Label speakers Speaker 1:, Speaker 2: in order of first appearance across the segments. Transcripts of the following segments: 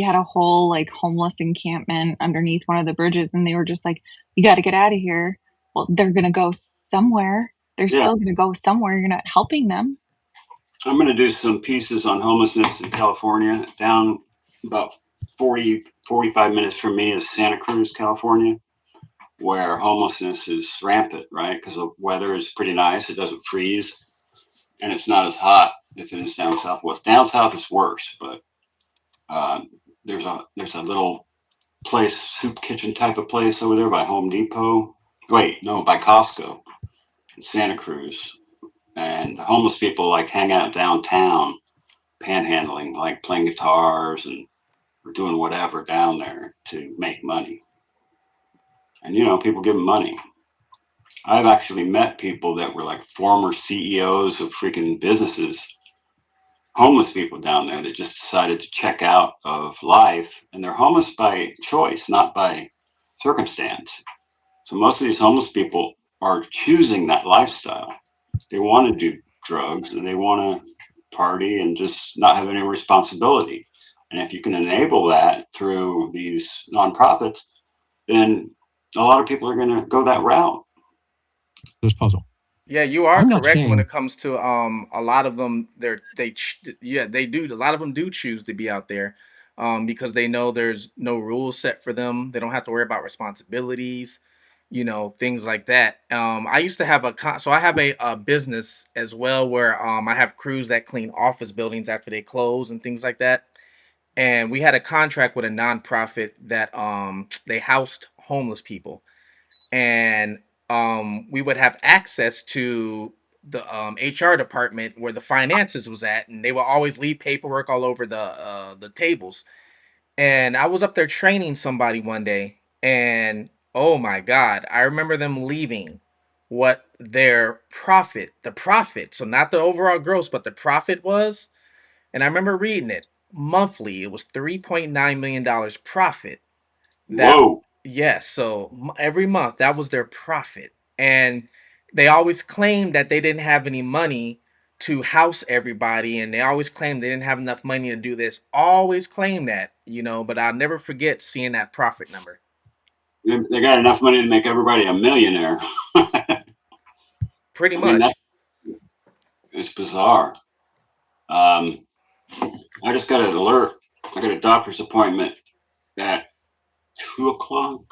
Speaker 1: had a whole like homeless encampment underneath one of the bridges, and they were just like, "You got to get out of here." Well, they're gonna go somewhere. They're
Speaker 2: Yeah,
Speaker 1: still gonna go somewhere. You're not helping them.
Speaker 2: I'm going to do some pieces on homelessness in California. Down about 45 minutes from me is Santa Cruz, California, where homelessness is rampant, right? Because the weather is pretty nice. It doesn't freeze, and it's not as hot as it is down south. Well, down south is worse, but uh, there's a little place, soup kitchen type of place over there by Home Depot. Wait, no, by Costco in Santa Cruz. And homeless people like hang out downtown, panhandling, like playing guitars and or doing whatever down there to make money. And people give them money. I've actually met people that were like former CEOs of freaking businesses, homeless people down there that just decided to check out of life, and they're homeless by choice, not by circumstance. So most of these homeless people are choosing that lifestyle. They want to do drugs and they want to party and just not have any responsibility. And if you can enable that through these nonprofits, then a lot of people are going to go that route.
Speaker 3: This puzzle.
Speaker 4: Yeah, you are
Speaker 3: I'm not
Speaker 4: correct when
Speaker 3: saying
Speaker 4: it comes to a lot of them yeah, they do, a lot of them do choose to be out there because they know there's no rules set for them. They don't have to worry about responsibilities, things like that. I used to have so I have a business as well where I have crews that clean office buildings after they close and things like that. And we had a contract with a nonprofit that they housed homeless people, and we would have access to the HR department where the finances was at, and they would always leave paperwork all over the tables. And I was up there training somebody one day, and oh my God, I remember them leaving what their profit, so not the overall gross, but the profit was. And I remember reading it monthly, it was $3.9 million profit. That
Speaker 2: Whoa.
Speaker 4: Yes, so every month that was their profit, and they always claimed that they didn't have any money to house everybody, and they always claimed they didn't have enough money to do this. Always claim that, but I'll never forget seeing that profit number.
Speaker 2: They got enough money to make everybody a millionaire.
Speaker 4: Pretty
Speaker 2: I mean,
Speaker 4: much.
Speaker 2: it's bizarre. Um, I just got an alert. I got a doctor's appointment at 2 o'clock.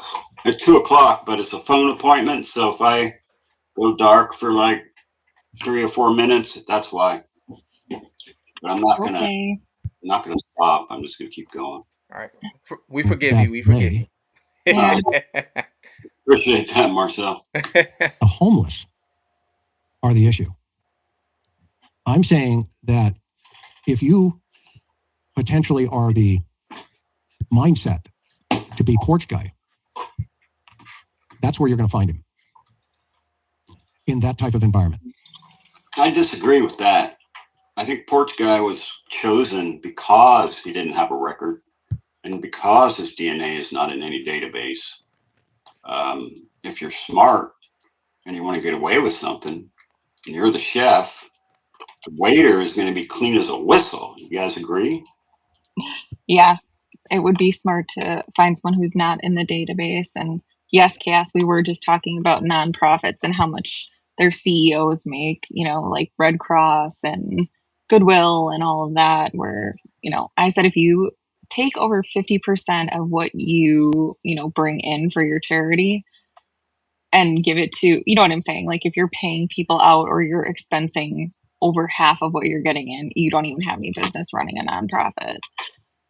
Speaker 2: At 2 o'clock, but it's a phone appointment. So if I go dark for like 3 or 4 minutes, that's why. But I'm
Speaker 1: Okay.
Speaker 2: not gonna stop. I'm just gonna keep going.
Speaker 4: All right, we forgive
Speaker 3: that
Speaker 4: you. We forgive you.
Speaker 1: Yeah.
Speaker 2: Appreciate that, Marcel.
Speaker 3: the homeless are the issue. I'm saying that if you potentially are the mindset to be porch guy, that's where you're going to find him in that type of environment.
Speaker 2: I disagree with that. I think Porch Guy was chosen because he didn't have a record and because his DNA is not in any database. If you're smart and you want to get away with something and you're the chef, the waiter is going to be clean as a whistle. You guys agree?
Speaker 1: Yeah, it would be smart to find someone who's not in the database. And yes, Cass, we were just talking about nonprofits and how much their CEOs make, like Red Cross and Goodwill and all of that, where, I said if you take over 50% of what bring in for your charity and give it to, you know what I'm saying? Like if you're paying people out or you're expensing over half of what you're getting in, you don't even have any business running a nonprofit.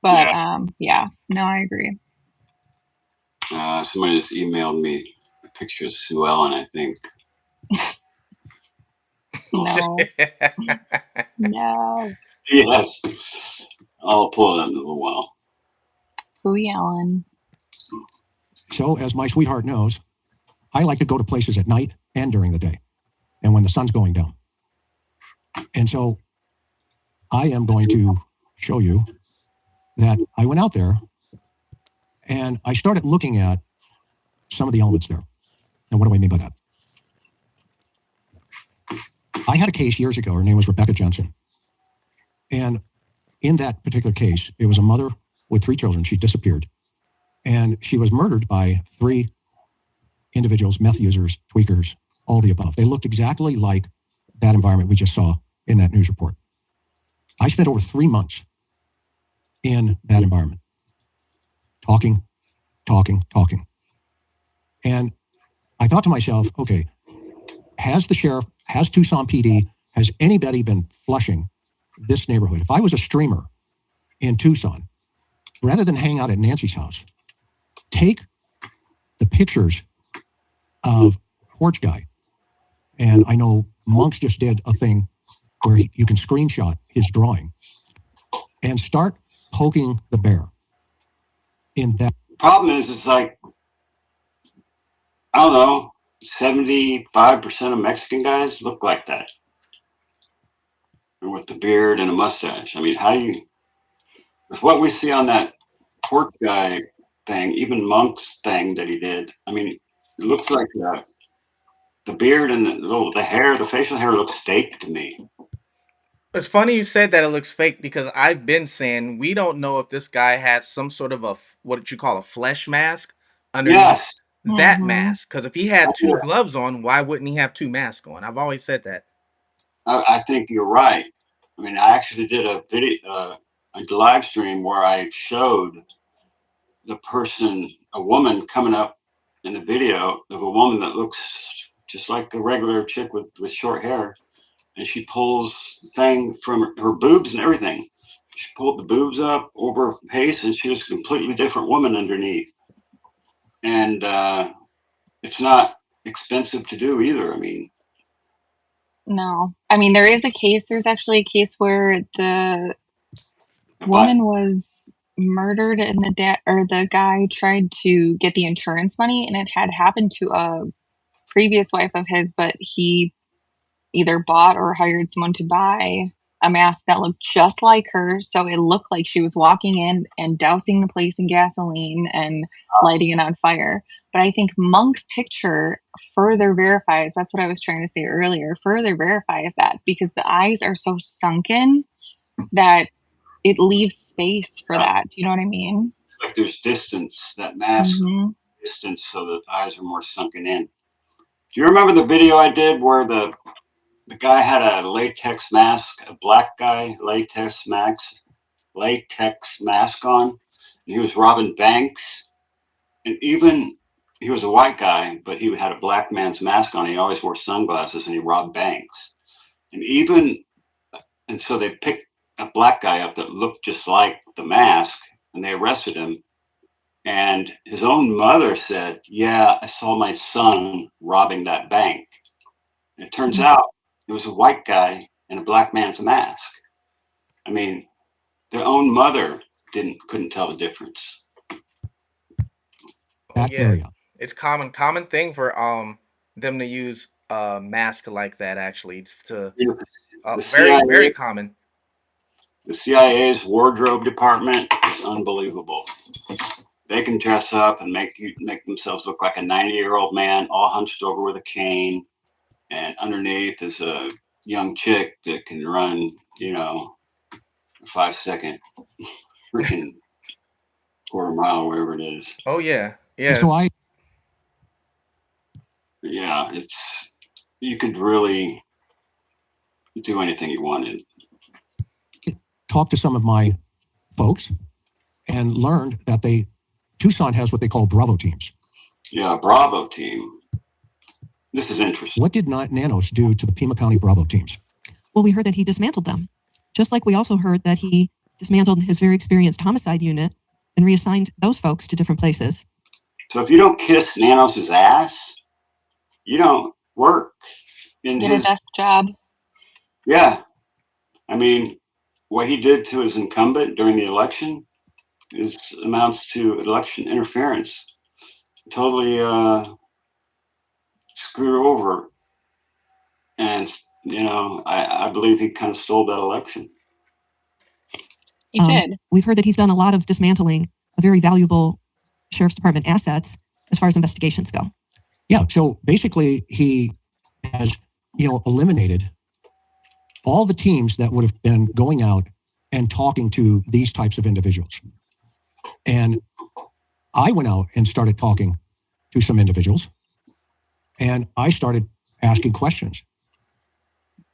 Speaker 1: But yeah, no, I agree.
Speaker 2: Somebody just emailed me a picture of Sue Ellen, I think.
Speaker 1: No, no.
Speaker 2: Yes. I'll pull it up in a little while.
Speaker 1: Who yelling?
Speaker 3: So, as my sweetheart knows, I like to go to places at night and during the day and when the sun's going down. And so I am going to show you that I went out there and I started looking at some of the elements there. And what do I mean by that? I had a case years ago. Her name was Rebecca Johnson. And in that particular case, it was a mother with 3 children. She disappeared. And she was murdered by 3 individuals, meth users, tweakers, all the above. They looked exactly like that environment we just saw in that news report. I spent over 3 months in that environment, talking. And I thought to myself, okay, has the sheriff, has Tucson PD, has anybody been flushing this neighborhood? If I was a streamer in Tucson, rather than hang out at Nancy's house, take the pictures of Porch Guy. And I know Monks just did a thing where you can screenshot his drawing and start poking the bear in that.
Speaker 2: Problem is, it's like, I don't know, 75% of Mexican guys look like that. With the beard and a mustache. I mean, how do you, with what we see on that Porch Guy thing, even Monk's thing that he did, I mean, it looks like the beard and the hair, the facial hair looks fake to me.
Speaker 4: It's funny you said that it looks fake because I've been saying we don't know if this guy had some sort of what you call a flesh mask underneath
Speaker 2: Yes.
Speaker 4: that mask. Because if he had 2
Speaker 2: Yeah.
Speaker 4: gloves on, why wouldn't he have 2 masks on? I've always said that.
Speaker 2: I think you're right. I mean, I actually did a video, a live stream where I showed the person, a woman coming up in the video of a woman that looks just like a regular chick with short hair. And she pulls the thing from her boobs and everything. She pulled the boobs up over her face, and she was a completely different woman underneath. And it's not expensive to do either. I mean,
Speaker 1: No. I mean, there's actually a case where the woman was murdered and the guy tried to get the insurance money, and it had happened to a previous wife of his, but he either bought or hired someone to buy a mask that looked just like her, so it looked like she was walking in and dousing the place in gasoline and lighting it on fire. But I think Monk's picture further verifies, that's what I was trying to say earlier, further verifies that, because the eyes are so sunken that it leaves space for that. Do you know what I mean?
Speaker 2: It's like there's distance, that mask distance, so the eyes are more sunken in. Do you remember the video I did where the guy had a latex mask, a black guy, latex mask on, and he was robbing banks? And even, he was a white guy, but he had a black man's mask on. He always wore sunglasses, and he robbed banks. And so they picked a black guy up that looked just like the mask, and they arrested him. And his own mother said, "Yeah, I saw my son robbing that bank." And it turns out it was a white guy in a black man's mask. I mean, their own mother couldn't tell the difference.
Speaker 3: That area.
Speaker 4: It's common thing for them to use a mask like that, actually, to very common.
Speaker 2: The CIA's wardrobe department is unbelievable. They can dress up and make themselves look like a 90-year-old man, all hunched over with a cane, and underneath is a young chick that can run, a 5-second freaking quarter mile, wherever it is.
Speaker 4: Oh yeah.
Speaker 3: So
Speaker 2: you could really do anything you wanted.
Speaker 3: Talked to some of my folks and learned that Tucson has what they call Bravo teams.
Speaker 2: Yeah, Bravo team. This is interesting.
Speaker 3: What did Nanos do to the Pima County Bravo teams?
Speaker 5: Well, we heard that he dismantled them. Just like we also heard that he dismantled his very experienced homicide unit and reassigned those folks to different places.
Speaker 2: So if you don't kiss Nanos' ass, you don't work in
Speaker 1: his desk job.
Speaker 2: Yeah. I mean, what he did to his incumbent during the election amounts to election interference. Totally screwed her over. And, I believe he kind of stole that election.
Speaker 1: He did.
Speaker 5: We've heard that he's done a lot of dismantling of very valuable sheriff's department assets as far as investigations go.
Speaker 3: Yeah, so basically he has, eliminated all the teams that would have been going out and talking to these types of individuals. And I went out and started talking to some individuals, and I started asking questions.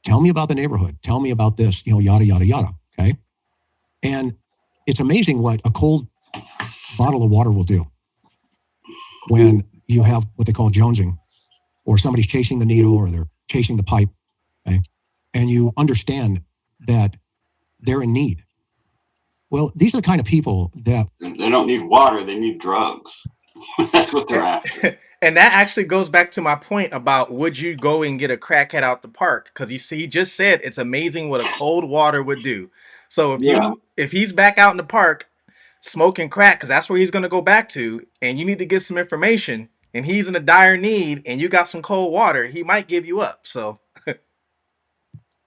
Speaker 3: Tell me about the neighborhood. Tell me about this, yada, yada, yada. Okay. And it's amazing what a cold bottle of water will do when you have what they call jonesing, or somebody's chasing the needle or they're chasing the pipe. Okay. And you understand that they're in need. Well, these are the kind of people that
Speaker 2: They don't need water, they need drugs. That's what they're after.
Speaker 4: And that actually goes back to my point about would you go and get a crackhead out the park? Because he just said it's amazing what a cold water would do. So
Speaker 2: Yeah.
Speaker 4: if he's back out in the park smoking crack, because that's where he's going to go back to, and you need to get some information, and he's in a dire need, and you got some cold water, he might give you up. So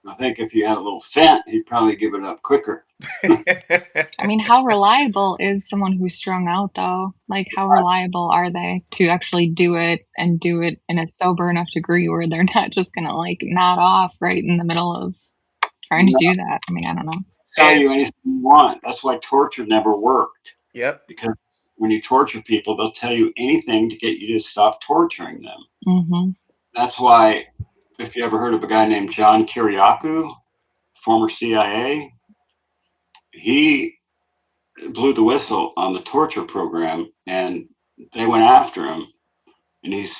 Speaker 2: I think if you had a little fent, he'd probably give it up quicker.
Speaker 1: I mean, how reliable is someone who's strung out, though? Like, how reliable are they to actually do it and do it in a sober enough degree where they're not just going to, like, nod off right in the middle of trying to do that? I mean, I don't know.
Speaker 2: Tell you anything you want. That's why torture never worked.
Speaker 4: Yep.
Speaker 2: Because when you torture people, they'll tell you anything to get you to stop torturing them.
Speaker 1: Mm-hmm.
Speaker 2: That's why, if you ever heard of a guy named John Kiriakou, former CIA, he blew the whistle on the torture program, and they went after him, and he's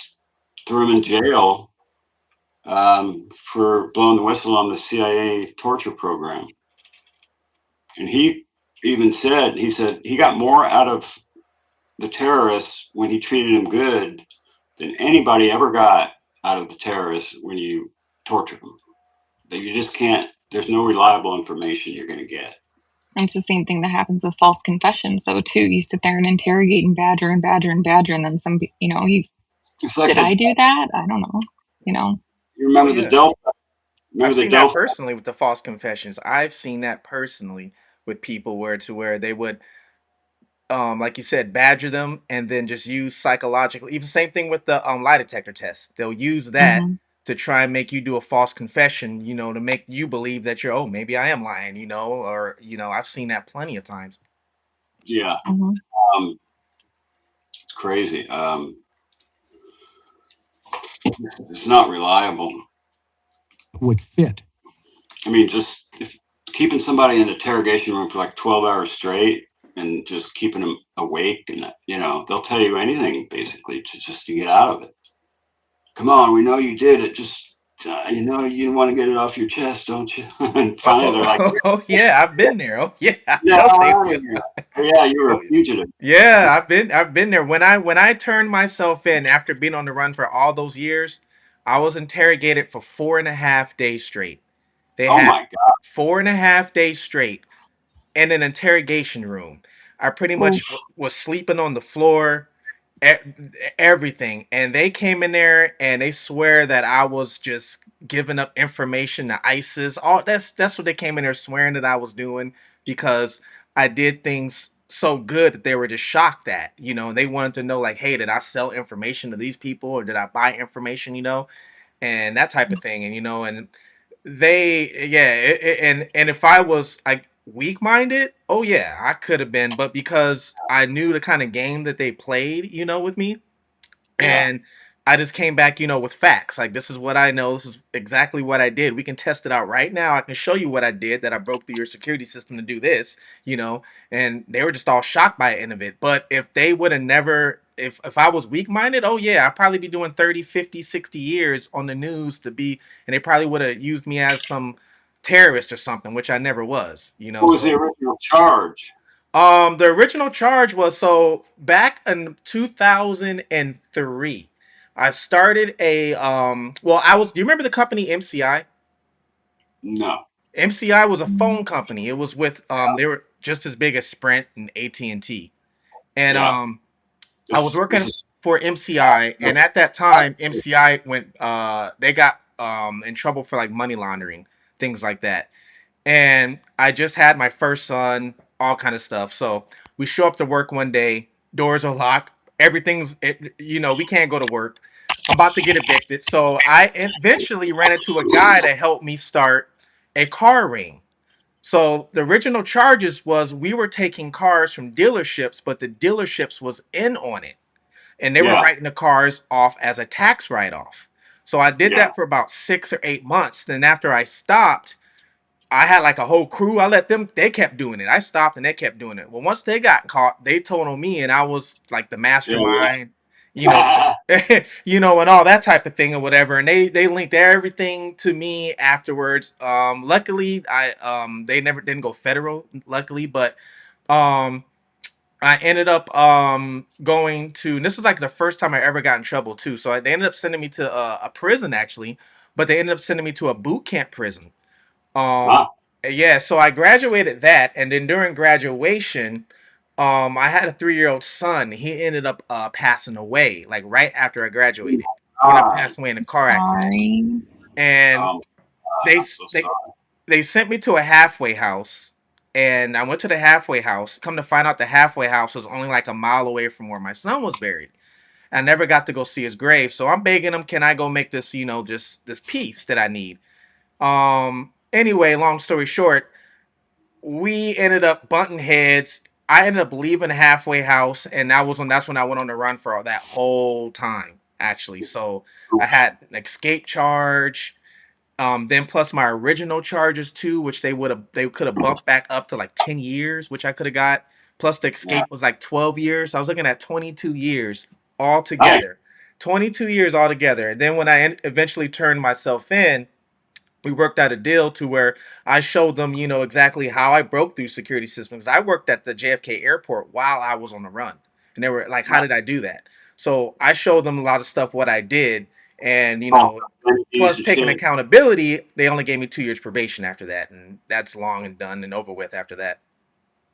Speaker 2: threw him in jail for blowing the whistle on the CIA torture program. And he even said, he got more out of the terrorists when he treated them good than anybody ever got out of the terrorists when you torture them. That you just can't, there's no reliable information you're going to get.
Speaker 1: And it's the same thing that happens with false confessions, though, too. You sit there and interrogate and badger and badger and badger, and then
Speaker 2: It's like
Speaker 1: did I do that? I don't know.
Speaker 2: You remember the Delphi?
Speaker 4: I've seen that personally with the false confessions. I've seen that personally with people where they would like you said, badger them and then just use psychological. Even same thing with the lie detector test. They'll use that
Speaker 1: Mm-hmm.
Speaker 4: to try and make you do a false confession, to make you believe that maybe I am lying, or I've seen that plenty of times.
Speaker 2: Yeah.
Speaker 1: Mm-hmm.
Speaker 2: It's crazy. It's not reliable.
Speaker 3: would fit.
Speaker 2: I mean, just keeping somebody in an interrogation room for like 12 hours straight and just keeping them awake, and they'll tell you anything basically to get out of it. Come on, we know you did it. Just you want to get it off your chest, don't you? And finally they're like,
Speaker 4: "Oh yeah, I've been there. Oh yeah,
Speaker 2: yeah, you were a fugitive."
Speaker 4: Yeah, I've been there. When I turned myself in after being on the run for all those years, I was interrogated for 4.5 days straight. They
Speaker 2: Oh
Speaker 4: had
Speaker 2: my God.
Speaker 4: 4.5 days straight in an interrogation room. I pretty much was sleeping on the floor, everything. And they came in there and they swear that I was just giving up information to ISIS. All that's what they came in there swearing that I was doing, because I did things so good that they were just shocked at, and they wanted to know, like, hey, did I sell information to these people, or did I buy information, and that type of thing. And and and if I was like weak minded, oh yeah, I could have been, but because I knew the kind of game that they played, with me,
Speaker 2: Yeah.
Speaker 4: and I just came back, with facts. Like, this is what I know. This is exactly what I did. We can test it out right now. I can show you what I did, that I broke through your security system to do this, and they were just all shocked by the end of it. But if they would have never, if I was weak minded, oh yeah, I'd probably be doing 30, 50, 60 years on the news and they probably would have used me as some terrorist or something, which I never was,
Speaker 2: What was the original charge?
Speaker 4: The original charge was, so back in 2003, I started a do you remember the company MCI?
Speaker 2: No.
Speaker 4: MCI was a phone company. It was with they were just as big as Sprint and AT&T. And
Speaker 2: Yeah.
Speaker 4: I was working for MCI, and at that time MCI went they got in trouble for like money laundering, things like that. And I just had my first son, all kind of stuff. So we show up to work one day, doors are locked, we can't go to work. I'm about to get evicted. So I eventually ran into a guy to help me start a car ring. So the original charges was we were taking cars from dealerships, but the dealerships was in on it, and they were
Speaker 2: Yeah.
Speaker 4: writing the cars off as a tax write-off. So I did
Speaker 2: Yeah.
Speaker 4: that for about 6 or 8 months. Then after I stopped, I had like a whole crew. I let them, they kept doing it. I stopped and they kept doing it. Well, once they got caught, they told on me and I was like the
Speaker 2: Yeah.
Speaker 4: mastermind, you know,
Speaker 2: Yeah.
Speaker 4: and all that type of thing or whatever. And they linked everything to me afterwards. Luckily they never didn't go federal, luckily, but um I ended up going to, and this was like the first time I ever got in trouble too. So they ended up sending me to a prison actually, but they ended up sending me to a boot camp prison. Um,
Speaker 2: Wow.
Speaker 4: yeah, so I graduated that, and then during graduation, I had a 3-year-old son. He ended up passing away like right after I graduated. He ended up
Speaker 2: God.
Speaker 4: passing away in a car accident,
Speaker 1: Sorry.
Speaker 4: and
Speaker 2: God,
Speaker 4: they
Speaker 2: I'm so sorry.
Speaker 4: they sent me to a halfway house, and I went to the halfway house. Come to find out, the halfway house was only like a mile away from where my son was buried. I never got to go see his grave, so I'm begging him, can I go make this, just this piece that I need? Anyway, long story short, we ended up butting heads. I ended up leaving the halfway house, and that's when I went on the run for that whole time, actually. So I had an escape charge, then plus my original charges too, which they could have bumped back up to like 10 years, which I could have got. Plus the
Speaker 2: Yeah.
Speaker 4: escape was like 12 years. So I was looking at 22 years
Speaker 2: Nice.
Speaker 4: altogether. 22 years altogether. And then when I eventually turned myself in, we worked out a deal to where I showed them, exactly how I broke through security systems. I worked at the JFK airport while I was on the run. And they were like, how
Speaker 2: Right.
Speaker 4: did I do that? So I showed them a lot of stuff, what I did. And,
Speaker 2: False identities
Speaker 4: plus
Speaker 2: and
Speaker 4: taking
Speaker 2: shit.
Speaker 4: accountability, they only gave me 2 years probation after that. And that's long and done and over with after that.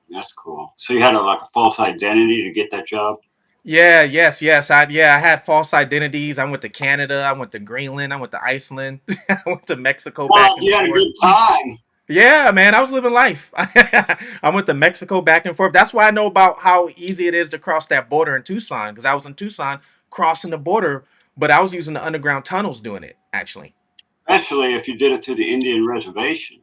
Speaker 2: That's cool. So you had like a false identity to get that job?
Speaker 4: Yeah, yes. I had false identities. I went to Canada, I went to Greenland, I went to Iceland, I went to Mexico back
Speaker 2: Well,
Speaker 4: and
Speaker 2: you had a
Speaker 4: forth.
Speaker 2: good time.
Speaker 4: Yeah, man, I was living life. I went to Mexico back and forth. That's why I know about how easy it is to cross that border in Tucson, because I was in Tucson crossing the border, but I was using the underground tunnels doing it, actually.
Speaker 2: Especially if you did it through the Indian reservation.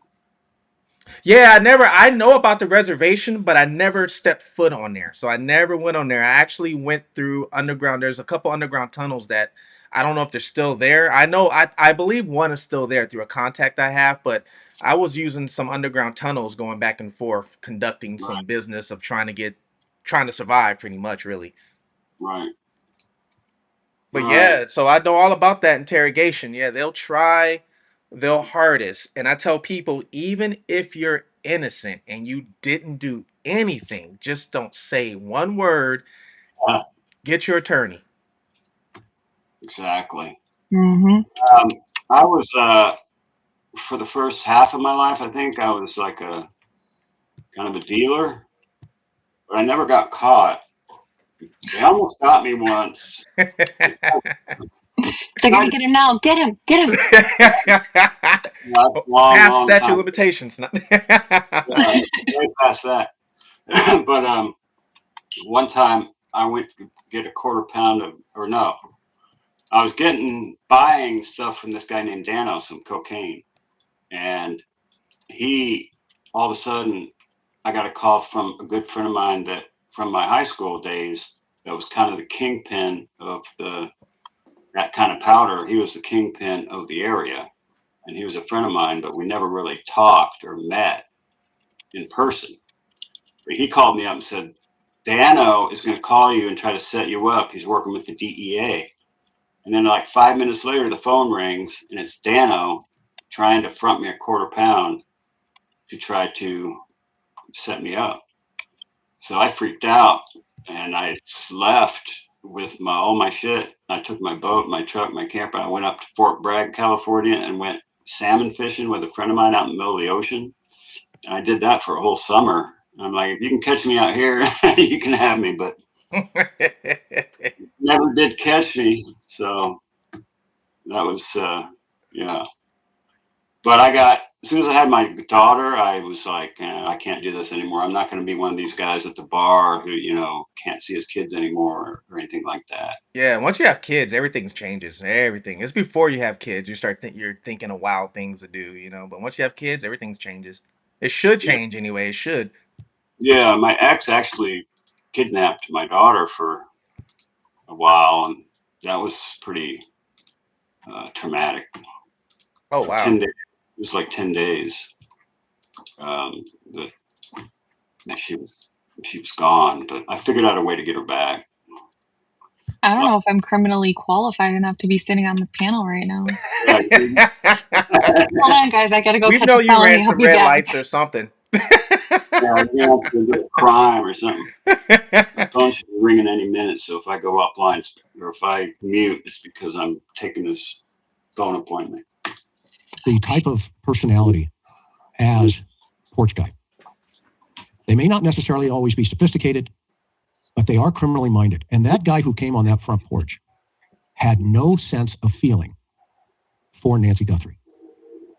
Speaker 4: Yeah, I know about the reservation, but I never stepped foot on there. So I never went on there. I actually went through underground. There's a couple underground tunnels that I don't know if they're still there. I believe one is still there through a contact I have, but I was using some underground tunnels going back and forth, conducting
Speaker 2: Right.
Speaker 4: some business of trying to survive pretty much, really.
Speaker 2: Right.
Speaker 4: But
Speaker 2: Right.
Speaker 4: yeah, so I know all about that interrogation. Yeah, they'll try their hardest. And I tell people, even if you're innocent and you didn't do anything, just don't say one word,
Speaker 2: Yeah,
Speaker 4: get your attorney.
Speaker 2: exactly.
Speaker 1: Mm-hmm.
Speaker 2: Um, I was for the first half of my life, I think I was like a kind of a dealer, but I never got caught. They almost got me once. They
Speaker 1: They're
Speaker 2: tried
Speaker 1: gonna
Speaker 2: to,
Speaker 1: get him now. Get him. Get him.
Speaker 2: that's a
Speaker 4: It's
Speaker 2: long,
Speaker 4: past
Speaker 2: long
Speaker 4: statute of
Speaker 2: time.
Speaker 4: limitations.
Speaker 2: Yeah, way past that. But one time I went to get a quarter pound of, or no, I was buying stuff from this guy named Nanos, some cocaine, and he all of a sudden I got a call from a good friend of mine that from my high school days that was kind of the kingpin of that kind of powder. He was the kingpin of the area, and he was a friend of mine, but we never really talked or met in person. But he called me up and said, Dano is going to call you and try to set you up. He's working with the DEA. And then, like 5 minutes later, the phone rings and it's Dano trying to front me a quarter pound to try to set me up. So I freaked out and I left with all my shit. I took my boat, my truck, my camper. I went up to Fort Bragg, California, and went salmon fishing with a friend of mine out in the middle of the ocean. And I did that for a whole summer. I'm like, if you can catch me out here, you can have me. But never did catch me. So that was, yeah. But as soon as I had my daughter, I was like, I can't do this anymore. I'm not going to be one of these guys at the bar who, can't see his kids anymore or anything like that.
Speaker 4: Yeah, once you have kids, everything changes. Everything. It's before you have kids, you're thinking of wild things to do, But once you have kids, everything changes. It should change anyway. It should.
Speaker 2: Yeah, my ex actually kidnapped my daughter for a while, and that was pretty traumatic.
Speaker 4: Oh
Speaker 2: For
Speaker 4: wow.
Speaker 2: 10 days, it was like 10 days. That she was gone, but I figured out a way to get her back.
Speaker 1: I don't know if I'm criminally qualified enough to be sitting on this panel right now.
Speaker 2: Yeah,
Speaker 1: Hold on, guys. I gotta go
Speaker 4: We
Speaker 1: catch
Speaker 4: know
Speaker 1: a
Speaker 4: you ran
Speaker 1: felony. I'll
Speaker 4: some
Speaker 1: be
Speaker 4: red
Speaker 1: back.
Speaker 4: lights or something.
Speaker 2: yeah, you know, to do a crime or something. My phone should be ringing any minute, so if I go offline or if I mute, it's because I'm taking this phone appointment.
Speaker 3: The type of personality as porch guy. They may not necessarily always be sophisticated, but they are criminally minded. And that guy who came on that front porch had no sense of feeling for Nancy Guthrie.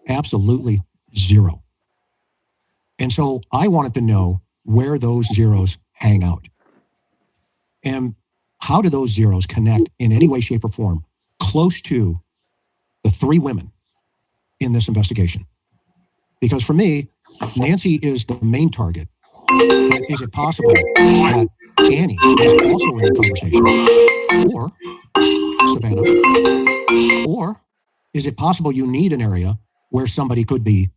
Speaker 3: Absolutely zero. And so I wanted to know where those zeros hang out. And how do those zeros connect in any way, shape, or form close to the three women in this investigation? Because for me, Nancy is the main target. But is it possible that Annie is also in the conversation? Or Savannah? Or is it possible you need an area where somebody could be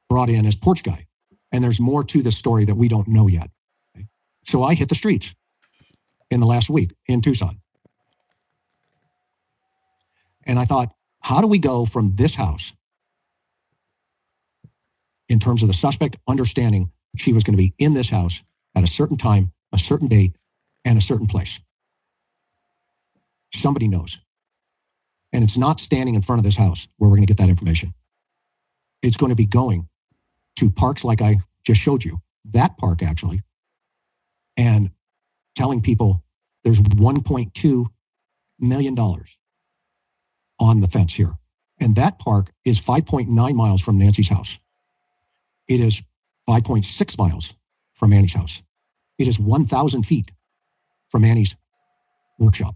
Speaker 3: brought in as porch guy? And there's more to the story that we don't know yet. Okay? So I hit the streets in the last week in Tucson. And I thought, how do we go from this house in terms of the suspect understanding she was going to be in this house at a certain time, a certain date, and a certain place? Somebody knows. And it's not standing in front of this house where we're going to get that information. It's going to be going to parks like I just showed you, that park actually, and telling people there's $1.2 million on the fence here. And that park is 5.9 miles from Nancy's house. It is 5.6 miles from Annie's house. It is 1,000 feet from Annie's workshop.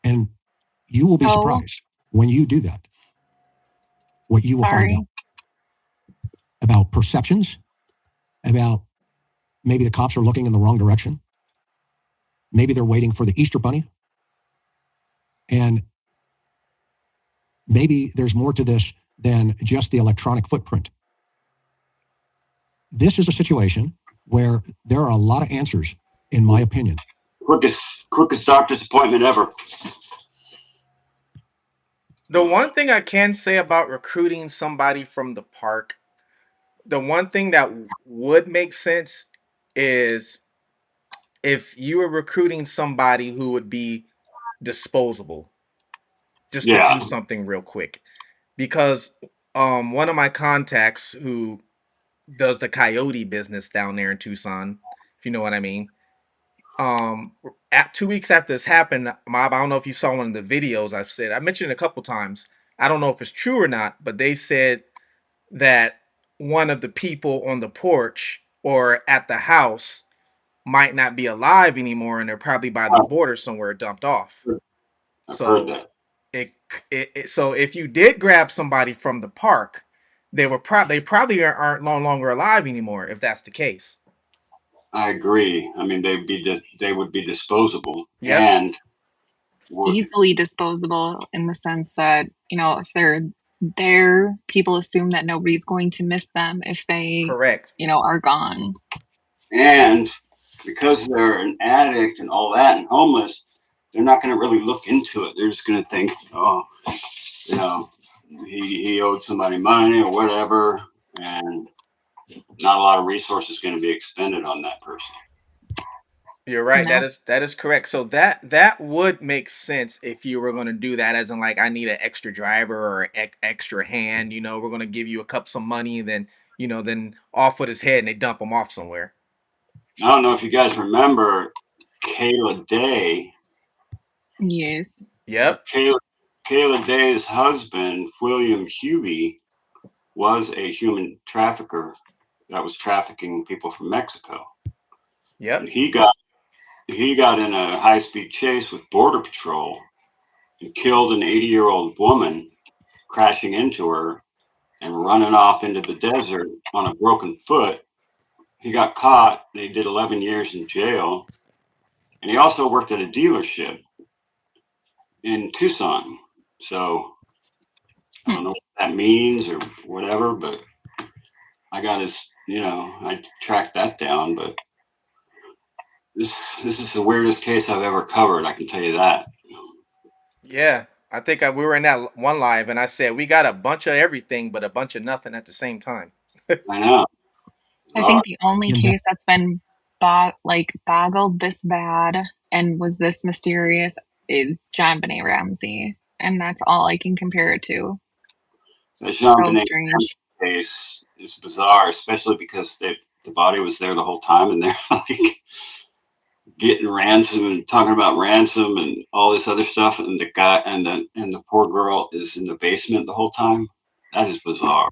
Speaker 3: And you will be surprised when you do that, what you will find out about perceptions, about maybe the cops are looking in the wrong direction. Maybe they're waiting for the Easter Bunny. And maybe there's more to this than just the electronic footprint. This is a situation where there are a lot of answers, in my opinion.
Speaker 2: Quickest doctor's appointment ever.
Speaker 4: The one thing I can say about recruiting somebody from the park, the one thing that would make sense is if you were recruiting somebody who would be disposable, just to do something real quick. Because one of my contacts who does the coyote business down there in Tucson, if you know what I mean. At 2 weeks after this happened, Mob, I don't know if you saw one of the videos I mentioned it a couple times. I don't know if it's true or not, but they said that one of the people on the porch or at the house might not be alive anymore, and they're probably by the border somewhere dumped off.
Speaker 2: I've heard
Speaker 4: So
Speaker 2: that.
Speaker 4: so if you did grab somebody from the park, they probably aren't no longer alive anymore if that's the case.
Speaker 2: I agree. I mean, they would be disposable.
Speaker 4: Yep.
Speaker 2: And
Speaker 1: easily disposable in the sense that, you know, if they're there, people assume that nobody's going to miss them if they,
Speaker 4: correct,
Speaker 1: you know, are gone.
Speaker 2: And because they're an addict and all that and homeless, they're not going to really look into it. They're just going to think, oh, you know, he owed somebody money or whatever, and not a lot of resources going to be expended on that person.
Speaker 4: You're right.
Speaker 1: No.
Speaker 4: That is correct. So that would make sense if you were going to do that, as in like I need an extra driver or extra hand. You know, we're going to give you some money, then then off with his head and they dump him off somewhere.
Speaker 2: I don't know if you guys remember Kayla Day.
Speaker 1: Yes.
Speaker 4: Yep.
Speaker 2: Kayla Day's husband, William Hubie, was a human trafficker that was trafficking people from Mexico.
Speaker 4: Yep.
Speaker 2: And he got in a high-speed chase with Border Patrol and killed an 80-year-old woman, crashing into her and running off into the desert on a broken foot. He got caught and he did 11 years in jail. And he also worked at a dealership in Tucson. So I don't know what that means or whatever, but I got his, I tracked that down. But this is the weirdest case I've ever covered. I can tell you that.
Speaker 4: Yeah, I think we were in that one live, and I said we got a bunch of everything, but a bunch of nothing at the same time.
Speaker 2: I know.
Speaker 1: I think the only
Speaker 3: In that-
Speaker 1: case that's been boggled this bad and was this mysterious is John Benet Ramsey, and that's all I can compare it to.
Speaker 2: The Jean
Speaker 1: So
Speaker 2: Benet
Speaker 1: strange.
Speaker 2: case is bizarre, especially because the body was there the whole time, and they're like getting ransom and talking about ransom and all this other stuff, and the guy and the poor girl is in the basement the whole time. That is bizarre.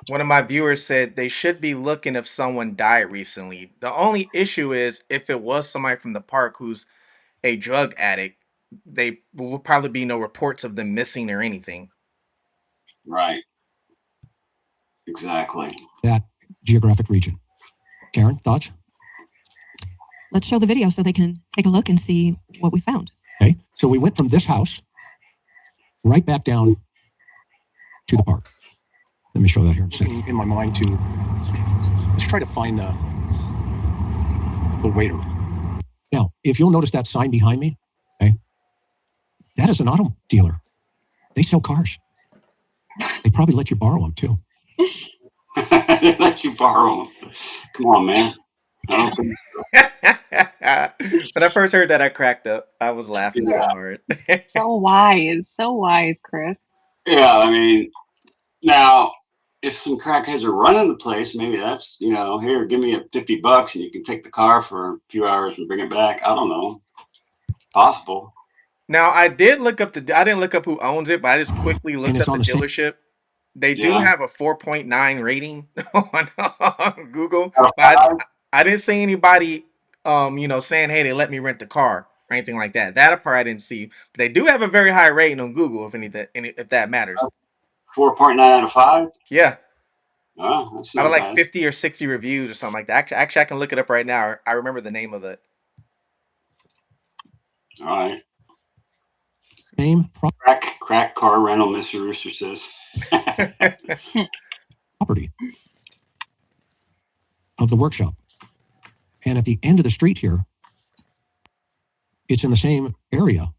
Speaker 4: One of my viewers said they should be looking if someone died recently. The only issue is if it was somebody from the park who's a drug addict, they will probably be no reports of them missing or anything.
Speaker 2: Right. Exactly.
Speaker 3: That geographic region. Karen, thoughts?
Speaker 5: Let's show the video so they can take a look and see what we found.
Speaker 3: Okay, so we went from this house right back down to the park. Let me show that here in a second. In my mind to let's try to find the waiter. Now, if you'll notice that sign behind me, okay, that is an auto dealer. They sell cars. They probably let you borrow them too.
Speaker 2: They let you borrow them. Come on, man. I don't think
Speaker 4: When I first heard that, I cracked up. I was laughing so
Speaker 2: Yeah.
Speaker 4: hard.
Speaker 1: So wise, Chris.
Speaker 2: Yeah, I mean, now if some crackheads are running the place, maybe that's here, give me $50 and you can take the car for a few hours and bring it back. I don't know. Possible.
Speaker 4: Now I did look up I didn't look up who owns it, but I just quickly looked
Speaker 3: it's
Speaker 4: up
Speaker 3: on
Speaker 4: the
Speaker 3: the same-
Speaker 4: dealership. They do
Speaker 2: Yeah.
Speaker 4: have a 4.9 rating on Google,
Speaker 2: Out of
Speaker 4: but
Speaker 2: five?
Speaker 4: I didn't see anybody saying, hey, they let me rent the car or anything like that. That part I didn't see. But they do have a very high rating on Google, if that matters.
Speaker 2: 4.9 out of 5?
Speaker 4: Yeah.
Speaker 2: Oh, that's
Speaker 4: Out
Speaker 2: not
Speaker 4: of like
Speaker 2: bad.
Speaker 4: 50 or 60 reviews or something like that. Actually, I can look it up right now. I remember the name of it.
Speaker 2: All right.
Speaker 3: Same
Speaker 2: Crack car rental, Mr. Rooster says.
Speaker 3: property of the workshop. And at the end of the street here, it's in the same area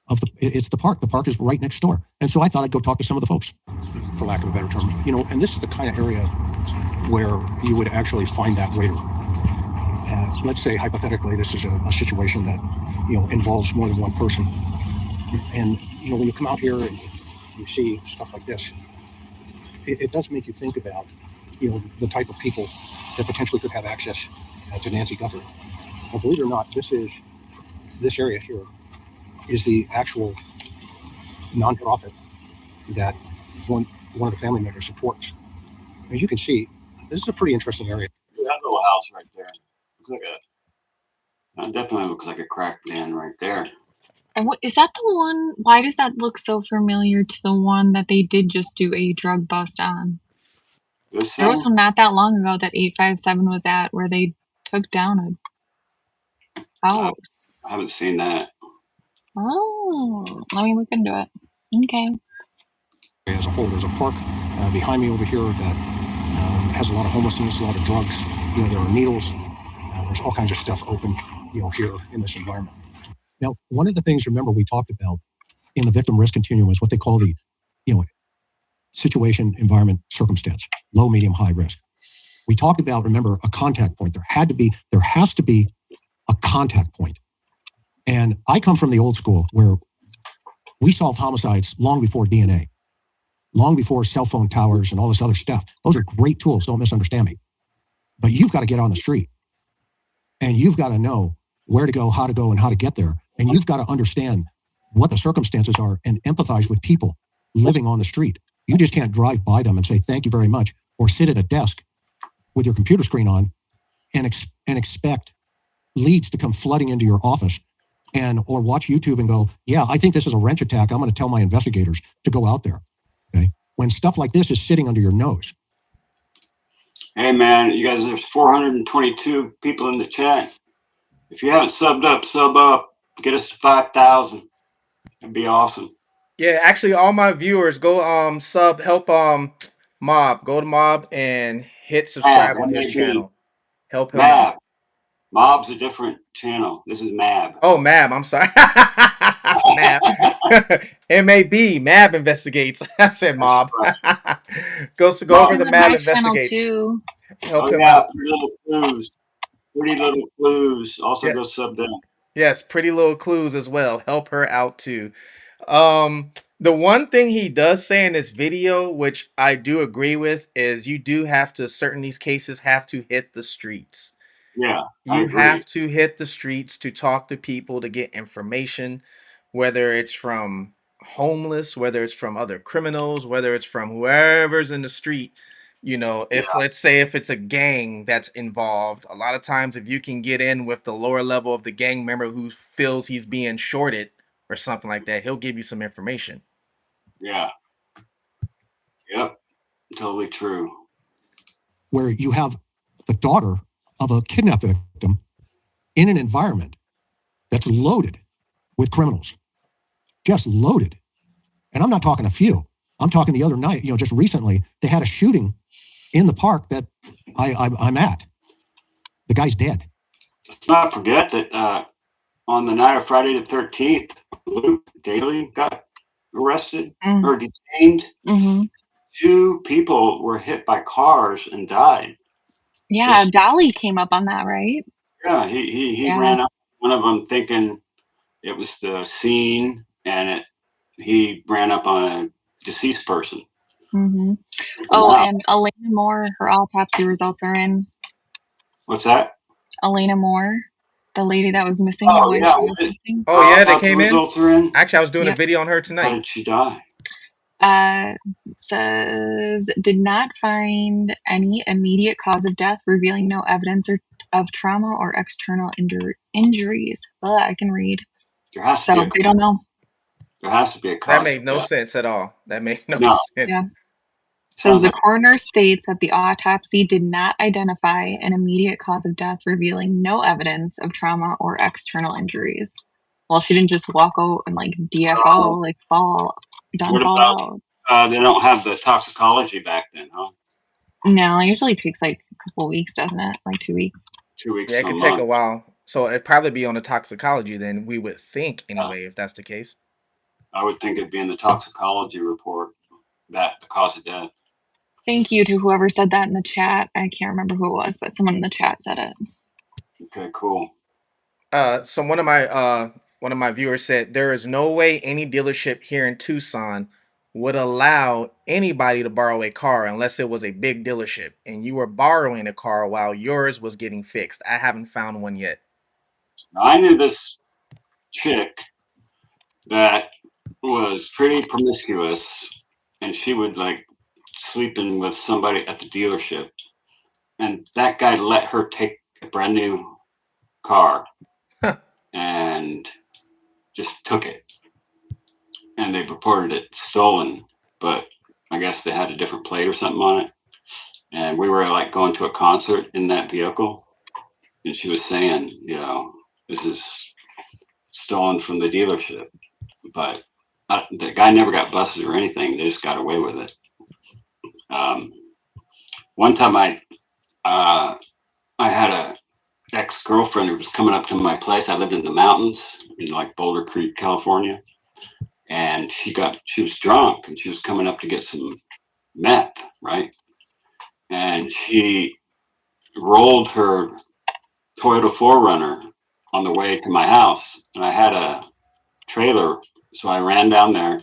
Speaker 3: of it's the park. The park is right next door. And so I thought I'd go talk to some of the folks, for lack of a better term. And this is the kind of area where you would actually find that waiter. Let's say, hypothetically, this is a situation that, involves more than one person. And, when you come out here and you see stuff like this, it does make you think about, the type of people that potentially could have access to Nancy Guthrie. Now, believe it or not, this area here is the actual nonprofit that one of the family members supports. As you can see, this is a pretty interesting area.
Speaker 2: That little house right there. That definitely looks like a crack den right there.
Speaker 1: And what is that the one? Why does that look so familiar to the one that they did just do a drug bust on?
Speaker 2: This
Speaker 1: There was
Speaker 2: thing?
Speaker 1: one not that long ago that 857 was at where they took down a house.
Speaker 2: I haven't seen that.
Speaker 1: Oh, let me look into it. Okay.
Speaker 3: As a whole, there's a park behind me over here that has a lot of homelessness, a lot of drugs. There are needles. There's all kinds of stuff open, here in this environment. Now, one of the things, remember, we talked about in the victim risk continuum is what they call the, situation, environment, circumstance, low, medium, high risk. We talked about, remember, a contact point. There has to be a contact point. And I come from the old school where we solved homicides long before DNA, long before cell phone towers and all this other stuff. Those are great tools, don't misunderstand me. But you've got to get on the street. And you've got to know where to go, how to go, and how to get there. And you've got to understand what the circumstances are and empathize with people living on the street. You just can't drive by them and say, thank you very much, or sit at a desk with your computer screen on and expect leads to come flooding into your office or watch YouTube and go, yeah, I think this is a wrench attack. I'm going to tell my investigators to go out there. Okay. when stuff like this is sitting under your nose?
Speaker 2: Hey man, you guys, there's 422 people in the chat. If you haven't subbed up, sub up. Get us to 5,000. That'd be awesome.
Speaker 4: Yeah, actually, all my viewers go sub help Mob, go to Mob and hit
Speaker 2: Mab,
Speaker 4: subscribe on his
Speaker 2: M-A-B.
Speaker 4: channel. Help him
Speaker 2: Mab.
Speaker 4: out.
Speaker 2: Mob's a different channel. This is Mab.
Speaker 4: Oh, Mab, I'm sorry. Mab. M-A-B, Mab investigates. I said Mob. Go
Speaker 2: Mob.
Speaker 4: over the
Speaker 1: On
Speaker 4: Mab
Speaker 1: my channel
Speaker 4: investigates.
Speaker 1: too.
Speaker 4: Help
Speaker 2: Oh
Speaker 4: him
Speaker 2: yeah,
Speaker 4: out.
Speaker 2: Pretty Little Clues. Pretty Little Clues. Also
Speaker 4: Yeah.
Speaker 2: go sub them.
Speaker 4: Yes, Pretty Little Clues as well. Help her out too. The one thing he does say in this video, which I do agree with, is you do have to, certain these cases have to hit the streets.
Speaker 2: Yeah, I
Speaker 4: You
Speaker 2: agree.
Speaker 4: have to hit the streets to talk to people to get information, whether it's from homeless, whether it's from other criminals, whether it's from whoever's in the street. You know, if let's say if it's a gang that's involved, a lot of times if you can get in with the lower level of the gang member who feels he's being shorted or something like that, he'll give you some information.
Speaker 2: Yeah. Yep. Totally true.
Speaker 3: Where you have the daughter of a kidnap victim in an environment that's loaded with criminals, just loaded. And I'm not talking a few. I'm talking the other night, just recently, they had a shooting in the park that I'm at. The guy's dead.
Speaker 2: Let's not forget that on the night of Friday the 13th, Luke Daly got arrested or detained.
Speaker 1: Mm-hmm.
Speaker 2: 2 people were hit by cars and died.
Speaker 1: Yeah, Dolly came up on that, right?
Speaker 2: Yeah, he ran up one of them thinking it was the scene, and he ran up on a deceased person.
Speaker 1: Mm-hmm. Oh, and Elena Moore, her autopsy results are in.
Speaker 2: What's that?
Speaker 1: Elena Moore, the lady that was missing.
Speaker 2: Oh, yeah.
Speaker 1: Missing.
Speaker 4: Oh, yeah, they came in.
Speaker 2: Results are in.
Speaker 4: Actually, I was doing a video on her tonight.
Speaker 2: How did she die?
Speaker 1: Says did not find any immediate cause of death, revealing no evidence of trauma or external injuries. Well, I can read.
Speaker 2: There has to be
Speaker 1: they don't know.
Speaker 2: There has to be a cause.
Speaker 4: That made no sense at all. That made no sense.
Speaker 1: Yeah. Says the coroner states that the autopsy did not identify an immediate cause of death, revealing no evidence of trauma or external injuries. Well, she didn't just walk out and like DFO, like fall out.
Speaker 2: They don't have the toxicology back then, huh?
Speaker 1: No, it usually takes like a couple weeks, doesn't it? Like 2 weeks.
Speaker 2: 2 weeks.
Speaker 4: Yeah, it could take a while. So it'd probably be on the toxicology then, we would think anyway, if that's the case.
Speaker 2: I would think it'd be in the toxicology report, that the cause of death.
Speaker 1: Thank you to whoever said that in the chat. I can't remember who it was, but someone in the chat said it.
Speaker 2: Okay, cool.
Speaker 4: So one of my viewers said there is no way any dealership here in Tucson would allow anybody to borrow a car unless it was a big dealership and you were borrowing a car while yours was getting fixed. I haven't found one yet.
Speaker 2: Now, I knew this chick that was pretty promiscuous, and she would like sleeping with somebody at the dealership, and that guy let her take a brand new car and just took it, and they reported it stolen, but I guess they had a different plate or something on it. And we were like going to a concert in that vehicle, and she was saying, this is stolen from the dealership, but the guy never got busted or anything. They just got away with it. One time I had a ex-girlfriend who was coming up to my place. I lived in the mountains in like Boulder Creek, California. And she was drunk, and she was coming up to get some meth, right? And she rolled her Toyota 4Runner on the way to my house. And I had a trailer, so I ran down there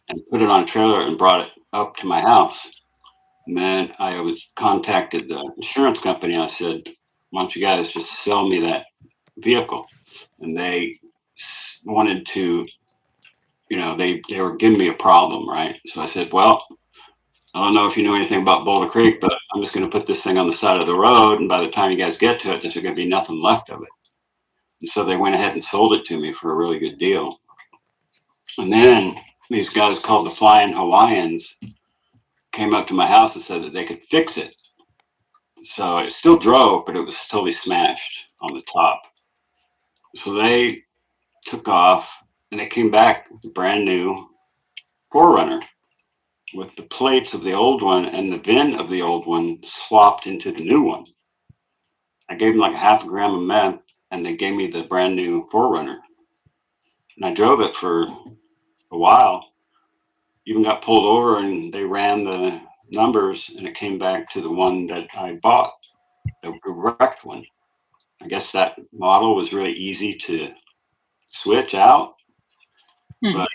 Speaker 2: and put it on a trailer and brought it up to my house. And then I contacted the insurance company. And I said, why don't you guys just sell me that vehicle? And they wanted to, they were giving me a problem, right? So I said, well, I don't know if you know anything about Boulder Creek, but I'm just going to put this thing on the side of the road. And by the time you guys get to it, there's going to be nothing left of it. And so they went ahead and sold it to me for a really good deal. And then these guys called the Flying Hawaiians came up to my house and said that they could fix it. So it still drove, but it was totally smashed on the top. So they took off and they came back with a brand new 4Runner with the plates of the old one and the VIN of the old one swapped into the new one. I gave them like a half a gram of meth and they gave me the brand new 4Runner. And I drove it for a while. Even got pulled over and they ran the numbers and it came back to the one that I bought, the wrecked one. I guess that model was really easy to switch out. But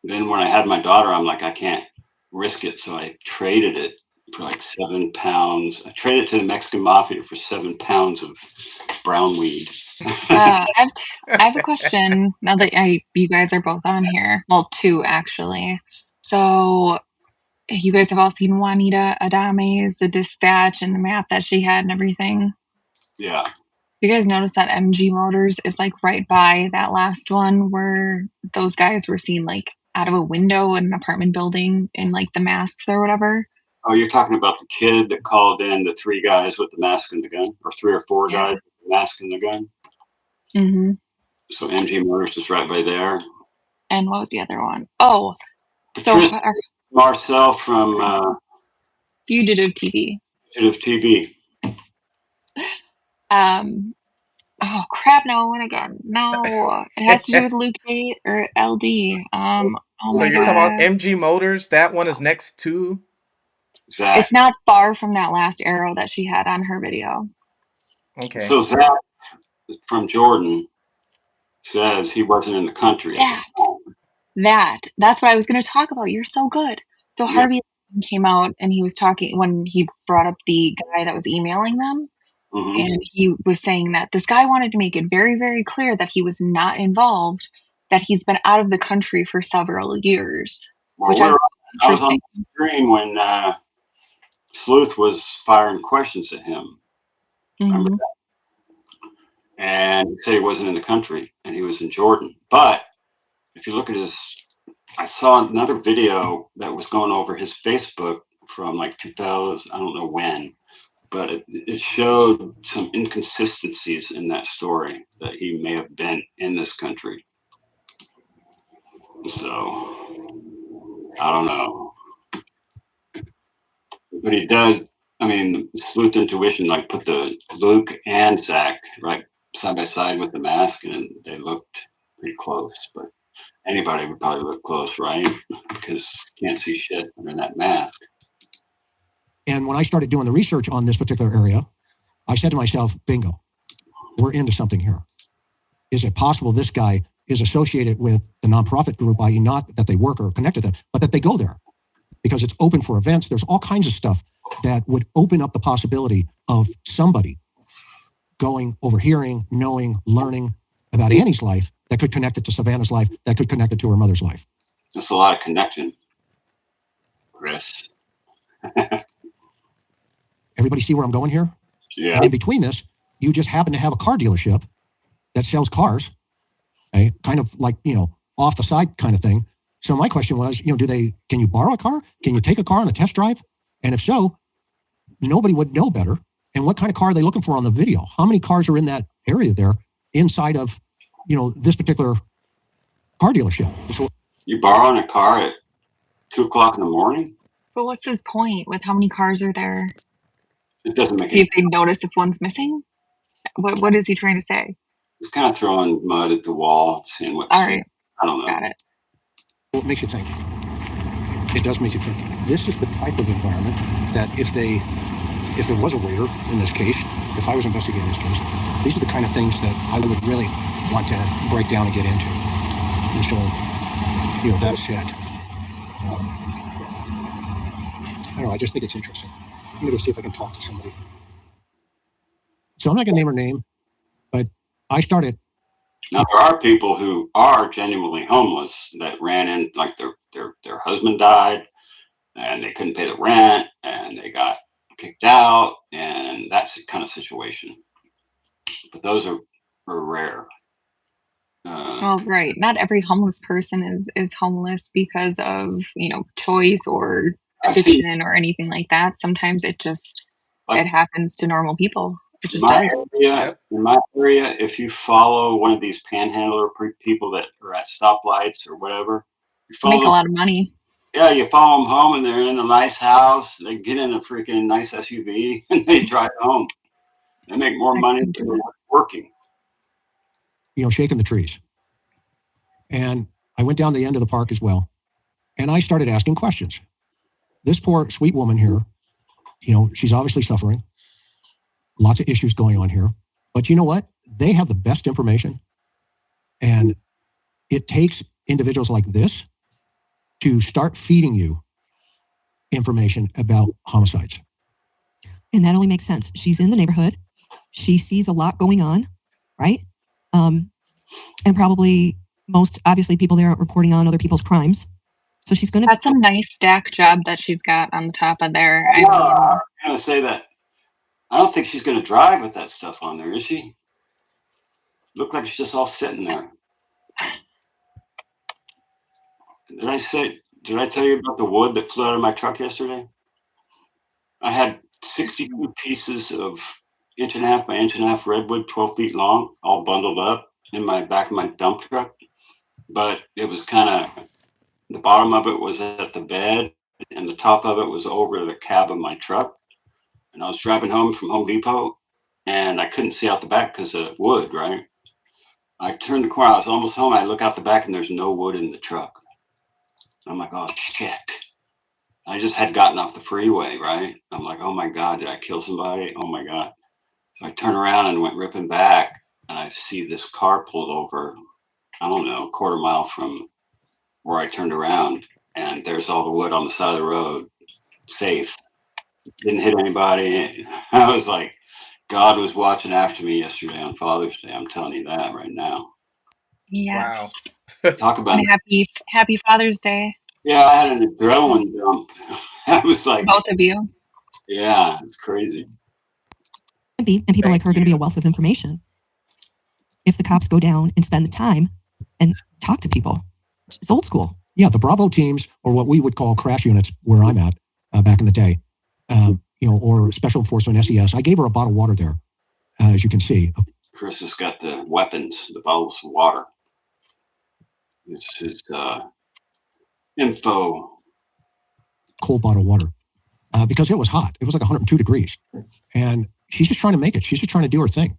Speaker 2: then when I had my daughter, I'm like, I can't risk it. So I traded it for like 7 pounds. I traded it to the Mexican mafia for 7 pounds of brown weed.
Speaker 1: I have a question now that you guys are both on here. Well, two actually. So you guys have all seen Juanita Adame's The Dispatch and the map that she had and everything.
Speaker 2: Yeah.
Speaker 1: You guys notice that MG Motors is like right by that last one where those guys were seen like out of a window in an apartment building in like the masks or whatever?
Speaker 2: Oh, you're talking about the kid that called in the 3 guys with the mask and the gun, or 3 or 4 guys with the mask and the gun?
Speaker 1: Mm-hmm.
Speaker 2: So MG Motors is right by there.
Speaker 1: And what was the other one? Oh,
Speaker 2: Patricia
Speaker 1: so
Speaker 2: Marcel from
Speaker 1: Fugitive TV.
Speaker 2: TV.
Speaker 1: Oh crap! No, and again, no. It has to do with Luke Date or LD. Oh
Speaker 4: So
Speaker 1: my
Speaker 4: you're talking about
Speaker 1: god,
Speaker 4: MG Motors? That one is next to.
Speaker 2: Zach.
Speaker 1: it's not far from that last arrow that she had on her video.
Speaker 4: Okay.
Speaker 2: So Zach from Jordan says he wasn't in the country at the time.
Speaker 1: That's what I was going to talk about. You're so good. So
Speaker 2: Yeah.
Speaker 1: Harvey came out and he was talking when he brought up the guy that was emailing them.
Speaker 2: Mhm.
Speaker 1: And he was saying that this guy wanted to make it very, very clear that he was not involved, that he's been out of the country for several years,
Speaker 2: Well,
Speaker 1: which I thought was
Speaker 2: I was on
Speaker 1: interesting.
Speaker 2: the screen when Sleuth was firing questions at him. Remember
Speaker 1: Mhm.
Speaker 2: that? And he said he wasn't in the country and he was in Jordan. But if you look at his, I saw another video that was going over his Facebook from like 2000, I don't know when, but it showed some inconsistencies in that story that he may have been in this country. So I don't know. But he does, I mean, Sleuth Intuition, like put the Luke and Zach right side by side with the mask and they looked pretty close. But anybody would probably look close, right? Because you can't see shit under that mask.
Speaker 3: And when I started doing the research on this particular area, I said to myself, bingo, we're into something here. Is it possible this guy is associated with the nonprofit group, i.e. not that they work or connected to them, but that they go there? Because it's open for events. There's all kinds of stuff that would open up the possibility of somebody going, overhearing, knowing, learning about Annie's life that could connect it to Savannah's life, that could connect it to her mother's life.
Speaker 2: That's a lot of connection, Chris.
Speaker 3: Everybody see where I'm going here?
Speaker 2: Yeah.
Speaker 3: And in between this, you just happen to have a car dealership that sells cars, okay? Kind of like, off the side kind of thing. So my question was, can you borrow a car? Can you take a car on a test drive? And if so, nobody would know better. And what kind of car are they looking for on the video? How many cars are in that area there inside of, this particular car dealership? So,
Speaker 2: you borrowing a car at 2:00 in the morning?
Speaker 1: But what's his point with how many cars are there?
Speaker 2: It doesn't make
Speaker 1: See
Speaker 2: any
Speaker 1: if they notice if one's missing? What is he trying to say?
Speaker 2: It's kind of throwing mud at the wall, seeing what's
Speaker 1: All right,
Speaker 2: I don't know.
Speaker 1: got it.
Speaker 3: it makes you think. It does make you think. This is the type of environment that if there was a waiver in this case, if I was investigating this case, these are the kind of things that I would really want to break down and get into. And so, that said, I don't know, I just think it's interesting. I'm going to see if I can talk to somebody. So I'm not going to name her name, but I started.
Speaker 2: Now there are people who are genuinely homeless that ran in, like their husband died, and they couldn't pay the rent, and they got kicked out, and that's the kind of situation. But those are rare.
Speaker 1: Well, right. Not every homeless person is homeless because of choice or
Speaker 2: I've seen
Speaker 1: addiction or anything like that. Sometimes it
Speaker 2: like
Speaker 1: happens to normal people. It
Speaker 2: in
Speaker 1: just
Speaker 2: my
Speaker 1: does.
Speaker 2: area. In my area, if you follow one of these panhandler people that are at stoplights or whatever, you
Speaker 1: They make
Speaker 2: follow
Speaker 1: a
Speaker 2: them.
Speaker 1: lot of money.
Speaker 2: Yeah, you follow them home, and they're in a nice house. They get in a freaking nice SUV, and they drive home. They make more
Speaker 1: I
Speaker 2: money
Speaker 1: couldn't
Speaker 2: than
Speaker 1: do
Speaker 2: they're
Speaker 1: it.
Speaker 2: working.
Speaker 3: Shaking the trees. And I went down to the end of the park as well. And I started asking questions. This poor sweet woman here, she's obviously suffering. Lots of issues going on here. But you know what? They have the best information. And it takes individuals like this to start feeding you information about homicides.
Speaker 5: And that only makes sense. She's in the neighborhood. She sees a lot going on, right? And probably most obviously people there aren't reporting on other people's crimes. So she's going to.
Speaker 1: That's a nice stack job that she's got on the top of there. I mean,
Speaker 2: I'm going to say that I don't think she's going to drive with that stuff on there, is she? Look like she's just all sitting there. Did I tell you about the wood that flew out of my truck yesterday? I had 62 pieces of 1.5 by 1.5 redwood, 12 feet long, all bundled up in my back of my dump truck. But it was kind of, the bottom of it was at the bed, and the top of it was over the cab of my truck. And I was driving home from Home Depot, and I couldn't see out the back because of wood, right? I turned the corner. I was almost home. I look out the back, and there's no wood in the truck. I'm like, oh, shit. I just had gotten off the freeway, right? I'm like, oh, my God, did I kill somebody? Oh, my God. So I turned around and went ripping back, and I see this car pulled over, I don't know, a quarter mile from where I turned around, and there's all the wood on the side of the road, safe. Didn't hit anybody. I was like, God was watching after me yesterday on Father's Day. I'm telling you that right now.
Speaker 4: Wow.
Speaker 1: yes.
Speaker 2: Talk about
Speaker 1: And happy Father's Day,
Speaker 2: Yeah, I had an adrenaline dump. I was like,
Speaker 1: both of you.
Speaker 2: yeah, it's crazy.
Speaker 5: And people like her are going to be a wealth of information if the cops go down and spend the time and talk to people. It's old school.
Speaker 3: Yeah, the Bravo teams, or what we would call crash units, where I'm at back in the day, or special enforcement SES. I gave her a bottle of water there, as you can see.
Speaker 2: Chris has got the weapons, the bottles of water. This is info.
Speaker 3: Cold bottle of water, because it was hot. It was like 102 degrees, and she's just trying to make it. She's just trying to do her thing.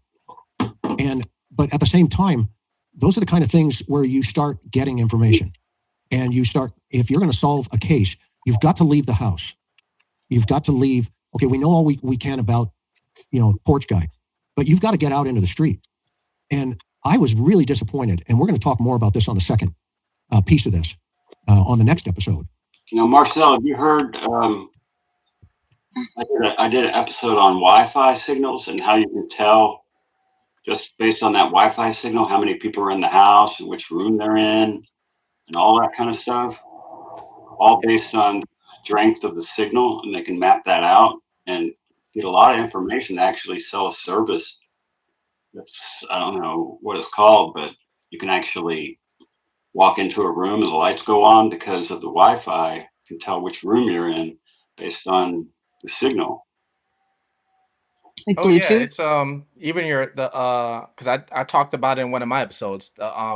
Speaker 3: But at the same time, those are the kind of things where you start getting information, and you start. If you're going to solve a case, you've got to leave the house. You've got to leave. Okay, we know all we can about, porch guy, but you've got to get out into the street. And I was really disappointed. And we're going to talk more about this on the second piece of this on the next episode.
Speaker 2: Now, Marcel, have you heard? I did an episode on Wi-Fi signals and how you can tell just based on that Wi-Fi signal how many people are in the house and which room they're in and all that kind of stuff. All based on strength of the signal, and they can map that out and get a lot of information to actually sell a service. I don't know what it's called, but you can actually walk into a room and the lights go on because of the Wi-Fi. You can tell which room you're in based on the signal.
Speaker 1: Like
Speaker 4: Oh yeah,
Speaker 1: Bluetooth.
Speaker 4: it's even because I talked about it in one of my episodes.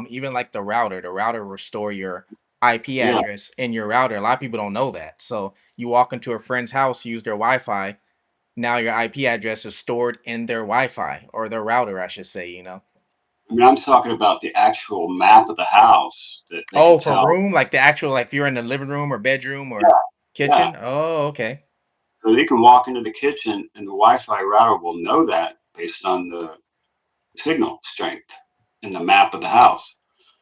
Speaker 4: Even like the router will store your IP address in your router. A lot of people don't know that. So you walk into a friend's house, use their Wi-Fi. Now your IP address is stored in their Wi-Fi or their router, I should say.
Speaker 2: I mean, I'm talking about the actual map of the house that they
Speaker 4: Oh,
Speaker 2: can
Speaker 4: for
Speaker 2: tell.
Speaker 4: room, like the actual, like if you're in the living room or bedroom or
Speaker 2: Yeah,
Speaker 4: kitchen. Oh, okay.
Speaker 2: So they can walk into the kitchen and the Wi-Fi router will know that based on the signal strength and the map of the house.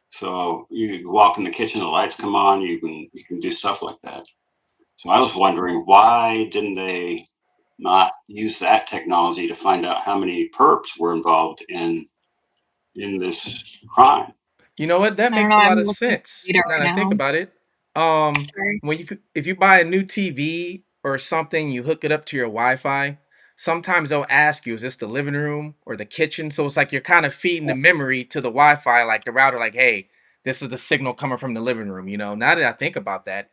Speaker 2: So you walk in the kitchen, the lights come on, you can do stuff like that. So I was wondering, why didn't they not use that technology to find out how many perps were involved in this crime?
Speaker 4: You know what? That
Speaker 1: I don't
Speaker 4: makes
Speaker 1: know.
Speaker 4: a
Speaker 1: I'm
Speaker 4: lot of
Speaker 1: looking at
Speaker 4: sense
Speaker 1: data
Speaker 4: now
Speaker 1: right
Speaker 4: that I think
Speaker 1: now.
Speaker 4: about it.
Speaker 1: Sorry.
Speaker 4: If you buy a new TV or something, you hook it up to your Wi-Fi. Sometimes they'll ask you, is this the living room or the kitchen? So it's like you're kind of feeding the memory to the Wi-Fi, like the router, like, hey, this is the signal coming from the living room. Now that I think about that,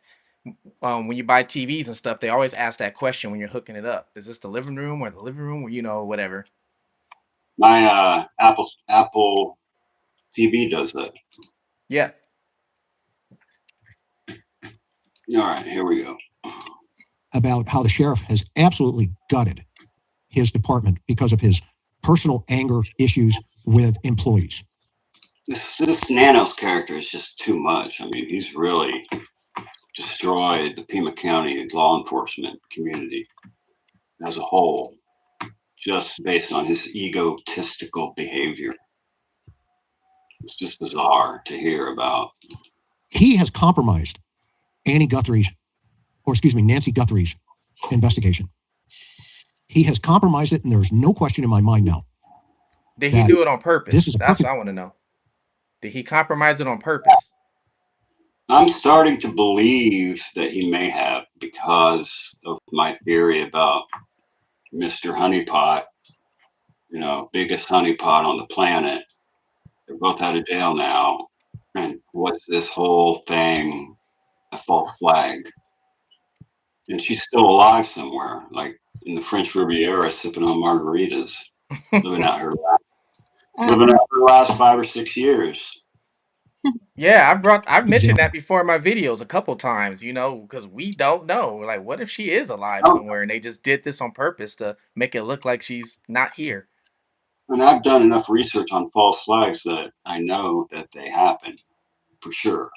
Speaker 4: when you buy TVs and stuff, they always ask that question when you're hooking it up. Is this the living room or whatever?
Speaker 2: My Apple TV does that.
Speaker 4: Yeah.
Speaker 2: All right, here we go.
Speaker 3: About how the sheriff has absolutely gutted his department because of his personal anger issues with employees.
Speaker 2: This Nanos character is just too much. I mean, he's really destroyed the Pima County law enforcement community as a whole, just based on his egotistical behavior. It's just bizarre to hear about.
Speaker 3: He has compromised Nancy Guthrie's investigation. He has compromised it, and there's no question in my mind now.
Speaker 4: Did he do it on purpose?
Speaker 3: That's
Speaker 4: what I want to know. Did he compromise it on purpose?
Speaker 2: I'm starting to believe that he may have, because of my theory about Mr. Honeypot, biggest honeypot on the planet. They're both out of jail now. And what's this whole thing? A false flag. And she's still alive somewhere, like in the French Riviera, sipping on margaritas, living out her last 5 or 6 years.
Speaker 4: Yeah, I've mentioned that before in my videos a couple times, because we don't know. Like, what if she is alive somewhere and they just did this on purpose to make it look like she's not here?
Speaker 2: And I've done enough research on false flags that I know that they happen for sure.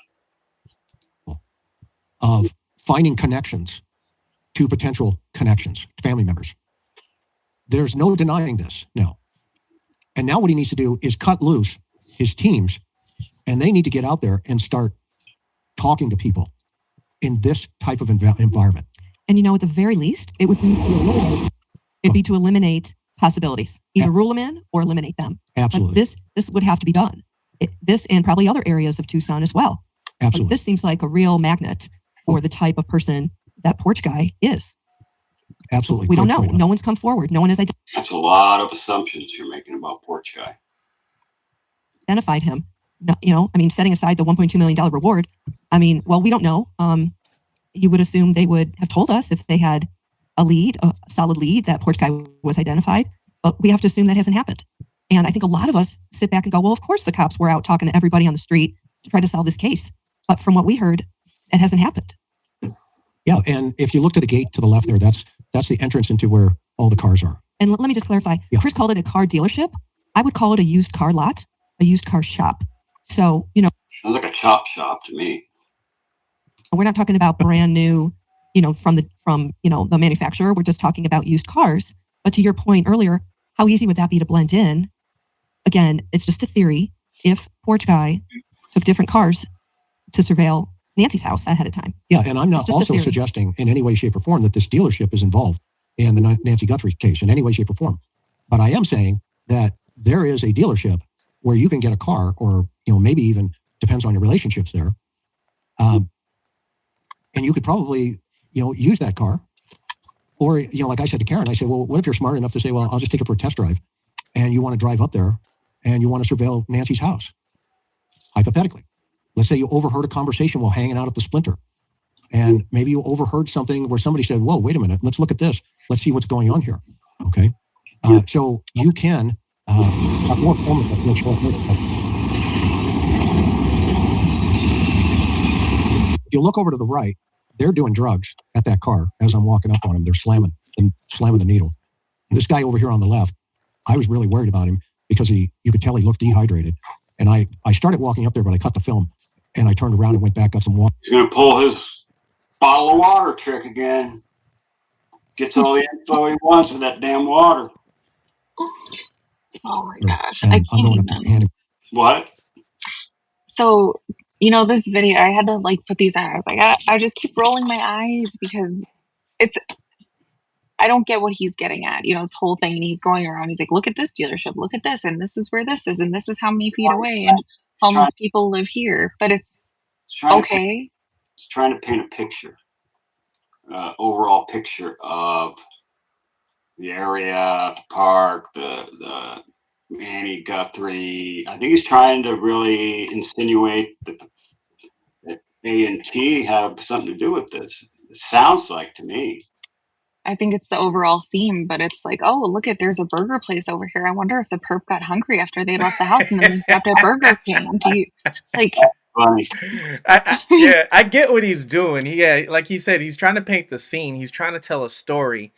Speaker 3: Of finding connections to potential connections, family members. There's no denying this now. And now what he needs to do is cut loose his teams, and they need to get out there and start talking to people in this type of environment. And at the very least, it would be to eliminate possibilities. Either rule them in or eliminate them. Absolutely. Like this would have to be done. This and probably other areas of Tucson as well. Absolutely. Like this seems like a real magnet for the type of person that porch guy is. Absolutely. We don't know. No one's come forward. No one has
Speaker 2: That's a lot of assumptions you're making about porch guy.
Speaker 3: Identified him. Setting aside the $1.2 million reward, we don't know. You would assume they would have told us if they had a solid lead that porch guy was identified, but we have to assume that hasn't happened. And I think a lot of us sit back and go, well, of course the cops were out talking to everybody on the street to try to solve this case. But from what we heard, it hasn't happened. Yeah, and if you look to the gate to the left there, that's the entrance into where all the cars are. And let me just clarify. Yeah. Chris called it a car dealership. I would call it a used car lot, a used car shop. So,
Speaker 2: sounds like a chop shop to me.
Speaker 3: We're not talking about brand new, from the manufacturer. We're just talking about used cars. But to your point earlier, how easy would that be to blend in? Again, it's just a theory. If porch guy took different cars to surveil Nancy's house ahead of time. Yeah, and I'm not also suggesting in any way, shape, or form that this dealership is involved in the Nancy Guthrie case in any way, shape, or form. But I am saying that there is a dealership where you can get a car, or maybe even depends on your relationships there, and you could probably use that car, or like I said to Karen, I said, well, what if you're smart enough to say, well, I'll just take it for a test drive, and you want to drive up there and you want to surveil Nancy's house, hypothetically. Let's say you overheard a conversation while hanging out at the Splinter, and maybe you overheard something where somebody said, whoa, wait a minute, let's look at this. Let's see what's going on here. Okay. So you can have more formal. If you look over to the right, they're doing drugs at that car as I'm walking up on them. They're slamming the needle. And this guy over here on the left, I was really worried about him because you could tell he looked dehydrated. And I started walking up there, but I cut the film. And I turned around and went back, got some water.
Speaker 2: He's going to pull his bottle of water trick again. Gets all the info he wants with that damn water.
Speaker 1: Oh my gosh.
Speaker 3: And
Speaker 1: I can't even.
Speaker 2: What?
Speaker 1: So, this video, I had to put these on. I was like, I just keep rolling my eyes because I don't get what he's getting at, this whole thing. And he's going around, he's like, look at this dealership, look at this, and this is where this is, and this is how many feet away, and homeless people live here. But it's okay.
Speaker 2: It's trying to paint a picture, overall picture of the area, the park, the Annie Guthrie. I think he's trying to really insinuate that A&T have something to do with this? It sounds like to me.
Speaker 1: I think it's the overall theme, but it's like, oh, look at there's a burger place over here. I wonder if the perp got hungry after they left the house and then they stopped at Burger King. Do you like?
Speaker 2: Funny.
Speaker 4: Yeah, I get what he's doing. Like he said, he's trying to paint the scene. He's trying to tell a story,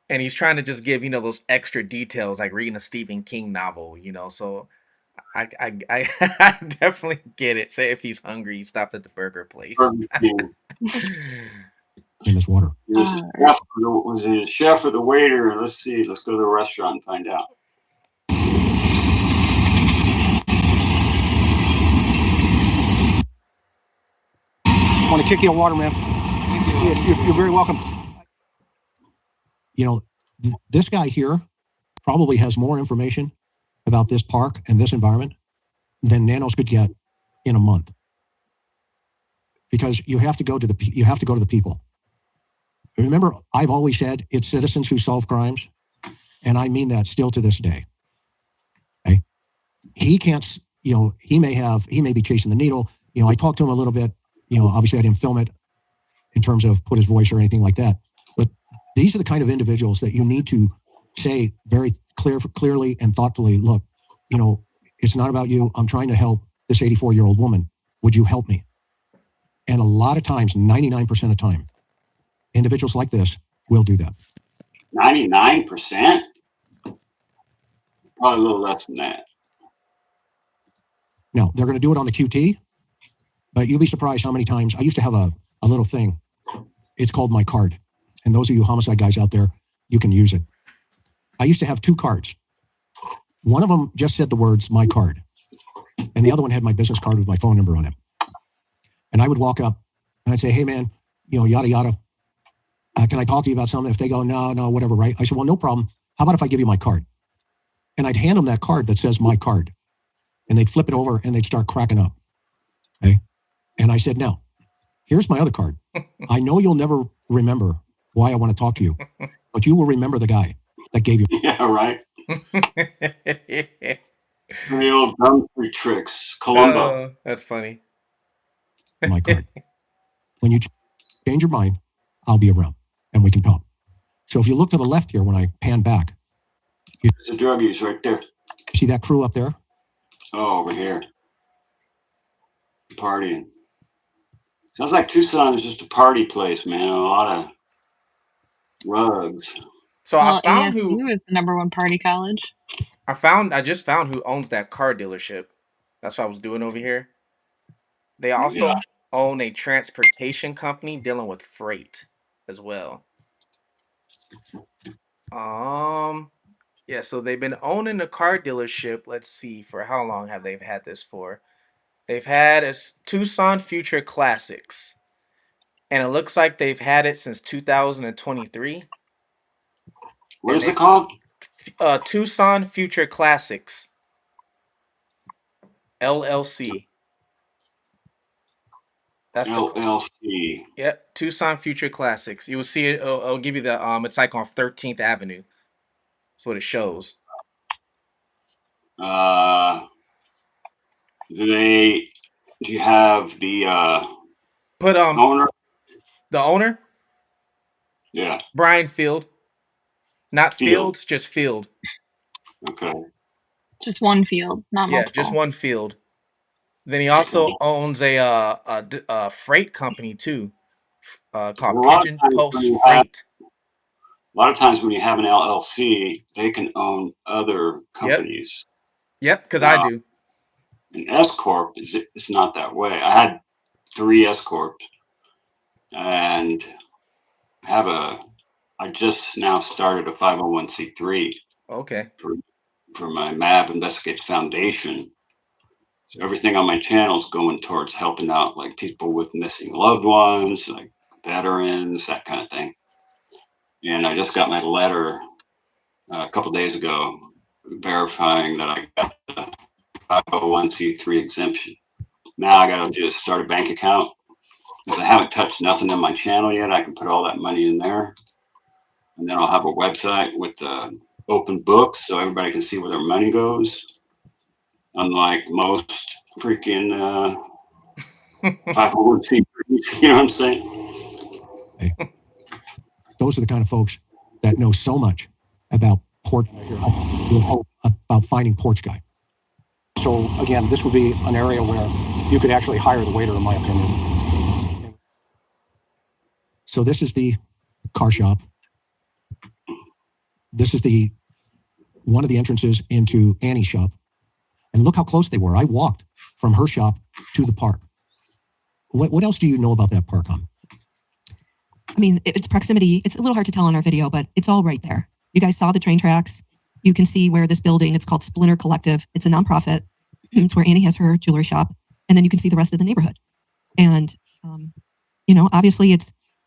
Speaker 4: and he's trying to just give those extra details, like reading a Stephen King novel. So I I definitely get it. Say if he's hungry, he stopped at the burger place.
Speaker 2: Burger King.
Speaker 3: in this water.
Speaker 2: Was it a chef or the waiter? Let's see. Let's go to the restaurant and find out.
Speaker 3: I want to kick you a water, man. You're very welcome. This guy here probably has more information about this park and this environment than Nanos could get in a month. Because you have to go to the people. Remember, I've always said it's citizens who solve crimes, and I mean that still to this day. Okay? He can't. He may be chasing the needle. I talked to him a little bit. Obviously I didn't film it in terms of put his voice or anything like that. But these are the kind of individuals that you need to say very clearly and thoughtfully, look, it's not about you. I'm trying to help this 84-year-old woman. Would you help me? And a lot of times, 99% of the time, individuals like this will do that.
Speaker 2: 99%? Probably a little less than that.
Speaker 3: Now, they're going to do it on the QT, but you'll be surprised how many times. I used to have a little thing. It's called My Card. And those of you homicide guys out there, you can use it. I used to have 2 cards. One of them just said the words My Card. And the other one had my business card with my phone number on it. And I would walk up and I'd say, hey, man, yada, yada. Can I talk to you about something? If they go, no, whatever, right? I said, well, no problem. How about if I give you my card? And I'd hand them that card that says My Card. And they'd flip it over and they'd start cracking up. Okay. And I said, now, here's my other card. I know you'll never remember why I want to talk to you, but you will remember the guy that gave you.
Speaker 2: Yeah, right. The old Guthrie tricks. Columbo.
Speaker 4: That's funny.
Speaker 3: My card. When you change your mind, I'll be around and we can talk. So if you look to the left here, when I pan back,
Speaker 2: There's the druggies right there.
Speaker 3: See that crew up there?
Speaker 2: Oh, over here. Partying. Sounds like Tucson is just a party place, man. A lot of rugs.
Speaker 4: So
Speaker 1: Well,
Speaker 4: I found
Speaker 1: ASU is the #1 party college.
Speaker 4: I just found who owns that car dealership. That's what I was doing over here. They also own a transportation company dealing with freight as well. Yeah, so they've been owning a car dealership. Let's see, for how long have they had this for? They've had a Tucson Future Classics. And it looks like they've had it since 2023.
Speaker 2: What is it called?
Speaker 4: Tucson Future Classics. LLC. That's
Speaker 2: LLC.
Speaker 4: Yep, Tucson Future Classics. You will see it. It'll give you the it's like on 13th Avenue. That's what it shows.
Speaker 2: Do you have the
Speaker 4: owner? The owner?
Speaker 2: Yeah.
Speaker 4: Brian Field. Not Fields, just Field.
Speaker 2: Okay.
Speaker 1: Just one field, not multiple.
Speaker 4: Yeah, just one field. Then he also owns a freight company too, called Pigeon Post Freight.
Speaker 2: A lot of times when you have an LLC, they can own other companies.
Speaker 4: Yep, because I do.
Speaker 2: An S corp is not that way. I had 3 S corps, and I just now started a 501c3.
Speaker 4: Okay.
Speaker 2: For my MAB Investigative Foundation. So everything on my channel is going towards helping out like people with missing loved ones, like veterans, that kind of thing. And I just got my letter a couple days ago verifying that I got the 501c3 exemption. Now I got to just start a bank account because I haven't touched nothing on my channel yet. I can put all that money in there, and then I'll have a website with open books so everybody can see where their money goes. Unlike most freaking 501c3 You know what I'm saying?
Speaker 3: Hey, those are the kind of folks that know so much about about finding porch guy. So again, this would be an area where you could actually hire the waiter, in my opinion. So this is the car shop. This is one of the entrances into Annie's shop. And look how close they were. I walked from her shop to the park. What else do you know about that park, hon?
Speaker 5: I mean, it's proximity. It's a little hard to tell on our video, but it's all right there. You guys saw the train tracks. You can see where this building, it's called Splinter Collective. It's a nonprofit. It's where Annie has her jewelry shop. And then you can see the rest of the neighborhood. And, obviously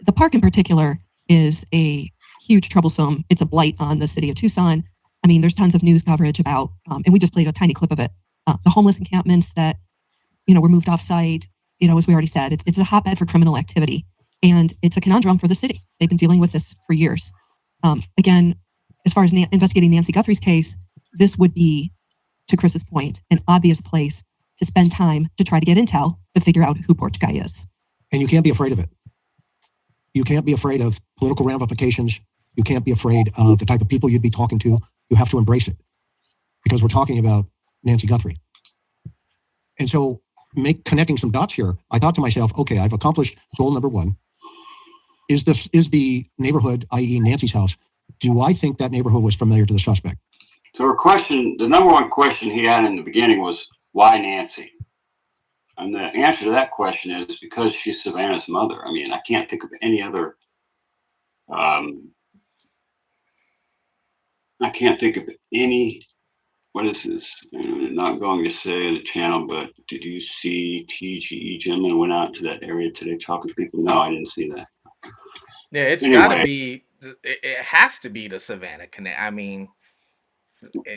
Speaker 5: the park in particular is a huge troublesome. It's a blight on the city of Tucson. I mean, there's tons of news coverage about, and we just played a tiny clip of it, the homeless encampments that, were moved off site. As we already said, it's a hotbed for criminal activity. And it's a conundrum for the city. They've been dealing with this for years. Again, as far as investigating Nancy Guthrie's case, this would be, to Chris's point, an obvious place to spend time to try to get intel to figure out who Porch Guy is.
Speaker 3: And you can't be afraid of it. You can't be afraid of political ramifications. You can't be afraid of the type of people you'd be talking to. You have to embrace it because we're talking about Nancy Guthrie. And so connecting some dots here, I thought to myself, okay, I've accomplished goal number one. Is the neighborhood, i.e. Nancy's house, do I think that neighborhood was familiar to the suspect?
Speaker 2: So the number one question he had in the beginning was, why Nancy? And the answer to that question is because she's Savannah's mother. I mean, I can't think of any other, what is this? I'm not going to say the channel, but did you see TGE gentleman went out to that area today talking to people? No, I didn't see that.
Speaker 4: Yeah, it's gotta be, it has to be the Savannah Connect. I mean,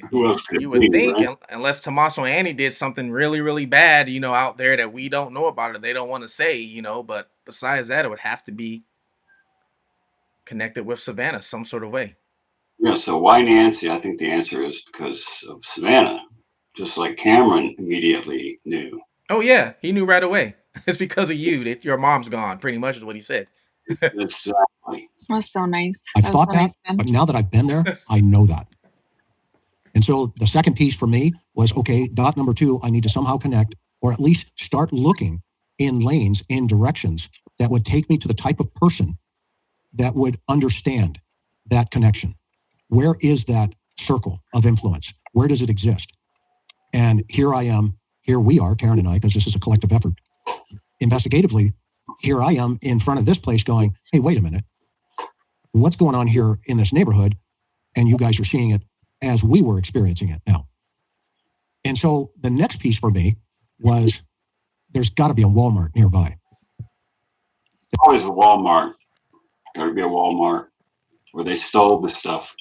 Speaker 2: Who else could
Speaker 4: you
Speaker 2: it
Speaker 4: would
Speaker 2: be,
Speaker 4: think,
Speaker 2: right?
Speaker 4: unless Tommaso and Annie did something really, really bad, out there that we don't know about or they don't want to say, but besides that, it would have to be connected with Savannah some sort of way.
Speaker 2: Yeah, so why Nancy? I think the answer is because of Savannah, just like Cameron immediately knew.
Speaker 4: Oh, yeah, he knew right away. It's because of you that your mom's gone, pretty much is what he said.
Speaker 2: Exactly.
Speaker 1: That's so nice.
Speaker 3: I thought that, but now that I've been there, I know that. And so the second piece for me was, okay, dot number two, I need to somehow connect or at least start looking in lanes, in directions that would take me to the type of person that would understand that connection. Where is that circle of influence? Where does it exist? And here we are, Karen and I, because this is a collective effort. Investigatively, here I am in front of this place going, hey, wait a minute. What's going on here in this neighborhood? And you guys are seeing it as we were experiencing it now. And so the next piece for me was there's got to be a Walmart nearby.
Speaker 2: Always a Walmart. Got to be a Walmart where they stole the stuff.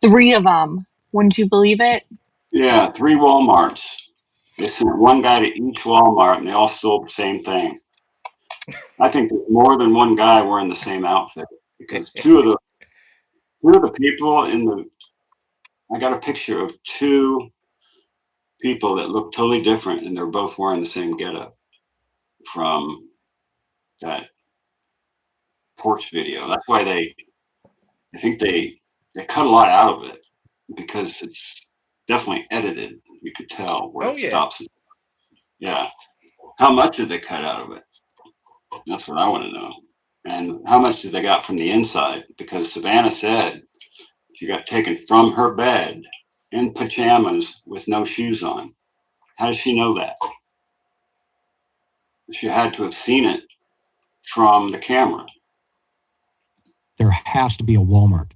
Speaker 1: 3 of them. Wouldn't you believe it?
Speaker 2: Yeah, 3 Walmarts. They sent one guy to each Walmart and they all stole the same thing. I think there's more than one guy wearing the same outfit because two of the people I got a picture of 2 people that look totally different and they're both wearing the same getup from that porch video. That's why I think they cut a lot out of it because it's definitely edited. You could tell where it stops. Yeah. How much did they cut out of it? That's what I want to know. And how much did they got from the inside? Because Savannah said she got taken from her bed in pajamas with no shoes on. How does she know that? She had to have seen it from the camera.
Speaker 3: There has to be a Walmart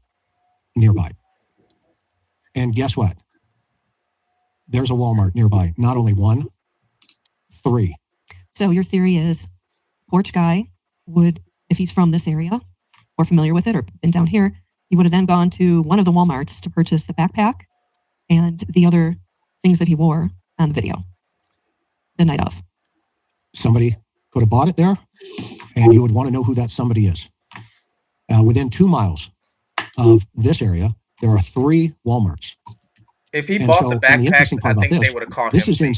Speaker 3: nearby. And guess what? There's a Walmart nearby. Not only 1, 3.
Speaker 5: So your theory is Porch Guy would, if he's from this area or familiar with it or been down here, he would have then gone to one of the Walmarts to purchase the backpack and the other things that he wore on the video the night of.
Speaker 3: Somebody could have bought it there, and you would want to know who that somebody is. Within 2 miles of this area, there are 3 Walmarts.
Speaker 4: If he bought the backpack, I think they would have caught him.
Speaker 3: This is in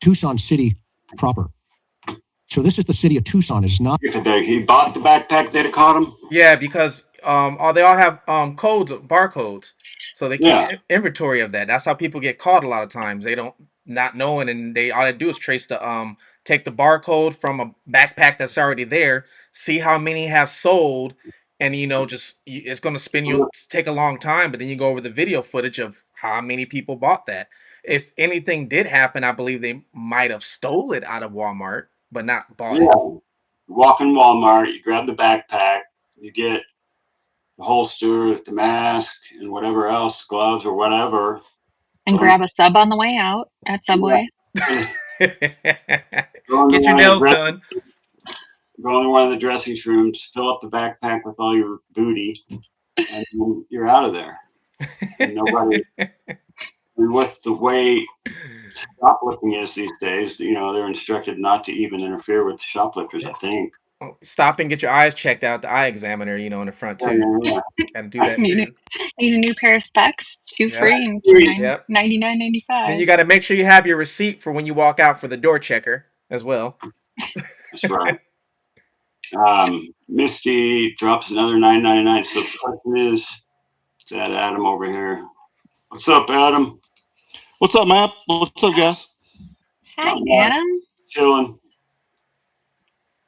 Speaker 3: Tucson City proper. So this is the city of Tucson. It is not.
Speaker 2: If he bought the backpack, they'd have caught him.
Speaker 4: Yeah, because they all have codes, barcodes, so they keep
Speaker 2: Yeah.
Speaker 4: inventory of that. That's how people get caught a lot of times. They don't not knowing, and they all they do is trace the take the barcode from a backpack that's already there, see how many have sold, and just it's going to take a long time. But then you go over the video footage of how many people bought that. If anything did happen, I believe they might have stole it out of Walmart, but not bought it.
Speaker 2: You walk in Walmart, you grab the backpack, you get the holster, the mask, and whatever else, gloves or whatever.
Speaker 1: And grab a sub on the way out at Subway.
Speaker 2: Yeah.
Speaker 4: Get your nails done.
Speaker 2: Go into one of the dressing rooms, fill up the backpack with all your booty, and then you're out of there. And nobody. And with the way shoplifting is these days, they're instructed not to even interfere with shoplifters, I think.
Speaker 4: Stop and get your eyes checked out, the eye examiner, in the front too.
Speaker 2: Yeah.
Speaker 4: Gotta do that too.
Speaker 1: Need a new pair of specs, two
Speaker 4: Yep.
Speaker 1: free, and
Speaker 4: Yep.
Speaker 1: $99.95.
Speaker 4: Then you got to make sure you have your receipt for when you walk out for the door checker as well.
Speaker 2: That's right. Misty drops another $9.99. So the question is that Adam over here. What's up, Adam?
Speaker 6: What's up, Matt? What's up, guys?
Speaker 1: Hi, Adam.
Speaker 2: Chilling.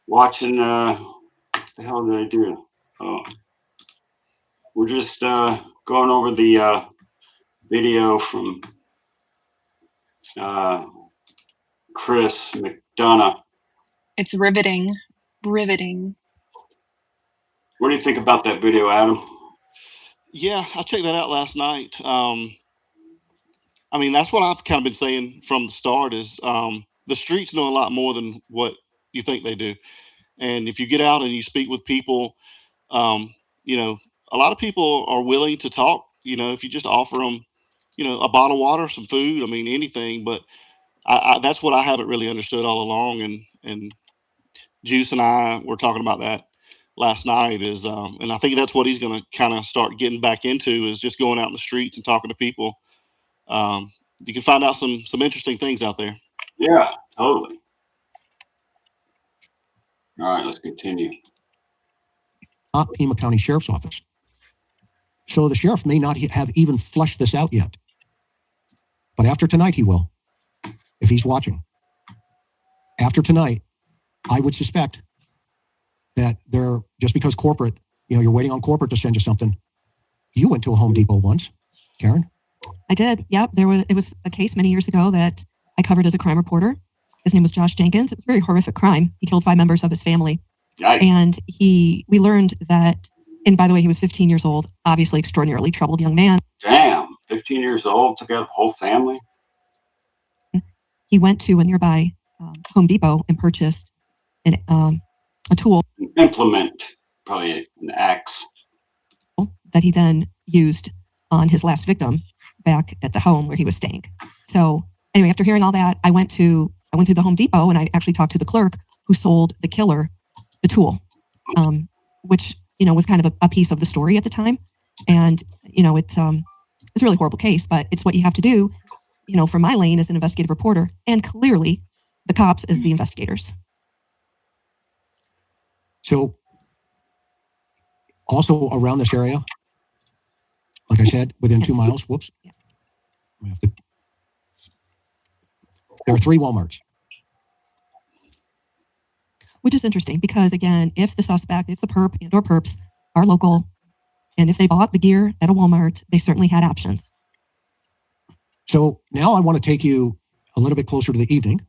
Speaker 2: Watching, what the hell did I do? Oh. We're just going over the video from Chris McDonough.
Speaker 1: It's riveting. Riveting.
Speaker 2: What do you think about that video, Adam?
Speaker 6: Yeah, I checked that out last night. I mean, that's what I've kind of been saying from the start is the streets know a lot more than what you think they do. And if you get out and you speak with people, a lot of people are willing to talk, if you just offer them, a bottle of water, some food, I mean, anything. But that's what I haven't really understood all along. And Juice and I were talking about that last night is, and I think that's what he's going to kind of start getting back into is just going out in the streets and talking to people. You can find out some interesting things out there.
Speaker 2: Yeah, totally. All right, let's continue.
Speaker 3: Not Pima County Sheriff's Office. So the sheriff may not have even flushed this out yet. But after tonight, he will, if he's watching. After tonight, I would suspect that just because corporate, you're waiting on corporate to send you something. You went to a Home Depot once, Karen?
Speaker 5: I did. Yep. It was a case many years ago that I covered as a crime reporter. His name was Josh Jenkins. It was a very horrific crime. He killed 5 members of his family.
Speaker 2: Yikes.
Speaker 5: And we learned that, and by the way, he was 15 years old, obviously extraordinarily troubled young man.
Speaker 2: Damn, 15 years old, took out the whole family?
Speaker 5: He went to a nearby Home Depot and purchased a tool.
Speaker 2: An implement, probably an axe.
Speaker 5: That he then used on his last victim back at the home where he was staying. So anyway, after hearing all that, I went to the Home Depot and I actually talked to the clerk who sold the killer the tool, which, was kind of a piece of the story at the time. And, it's a really horrible case, but it's what you have to do, from my lane as an investigative reporter and clearly the cops as the investigators.
Speaker 3: So also around this area, like I said, within 2 miles, whoops. There are 3 Walmarts.
Speaker 5: Which is interesting because, again, if the suspect, if the perp and or perps are local, and if they bought the gear at a Walmart, they certainly had options.
Speaker 3: So now I want to take you a little bit closer to the evening,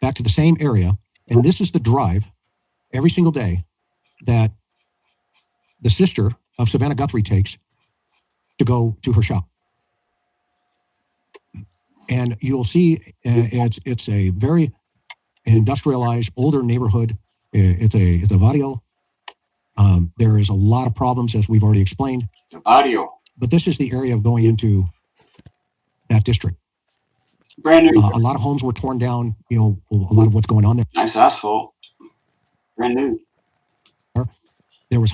Speaker 3: back to the same area. And this is the drive every single day that the sister of Savannah Guthrie takes to go to her shop. And you'll see it's a very industrialized, older neighborhood. It's a barrio. There is a lot of problems, as we've already explained.
Speaker 2: Barrio.
Speaker 3: But this is the area of going into that district.
Speaker 2: Brand new.
Speaker 3: A lot of homes were torn down, a lot of what's going on there.
Speaker 2: Nice asphalt. Brand new.
Speaker 3: There's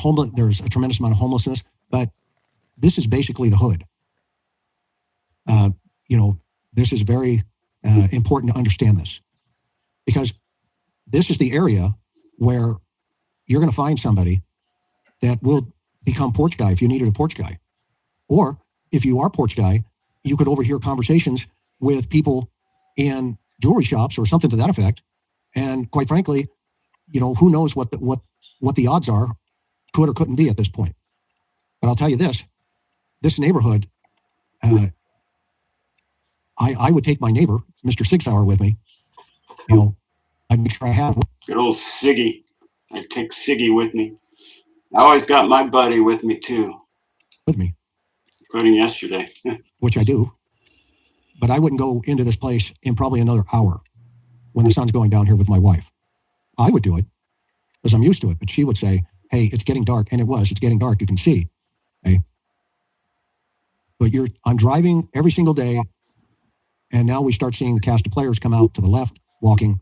Speaker 3: a tremendous amount of homelessness, but this is basically the hood. This is very important to understand this because this is the area where you're going to find somebody that will become porch guy if you needed a porch guy. Or if you are porch guy, you could overhear conversations with people in jewelry shops or something to that effect. And quite frankly, who knows what the odds are, could or couldn't be at this point. But I'll tell you this neighborhood, I would take my neighbor, Mr. 6 Hour, with me. I'd make sure I have
Speaker 2: good old Siggy. I'd take Siggy with me. I always got my buddy with me too.
Speaker 3: With me,
Speaker 2: including yesterday.
Speaker 3: Which I do. But I wouldn't go into this place in probably another hour when the sun's going down here with my wife. I would do it because I'm used to it. But she would say, "Hey, it's getting dark," and it's getting dark. You can see. Hey, but I'm driving every single day, and now we start seeing the cast of players come out to the left, walking.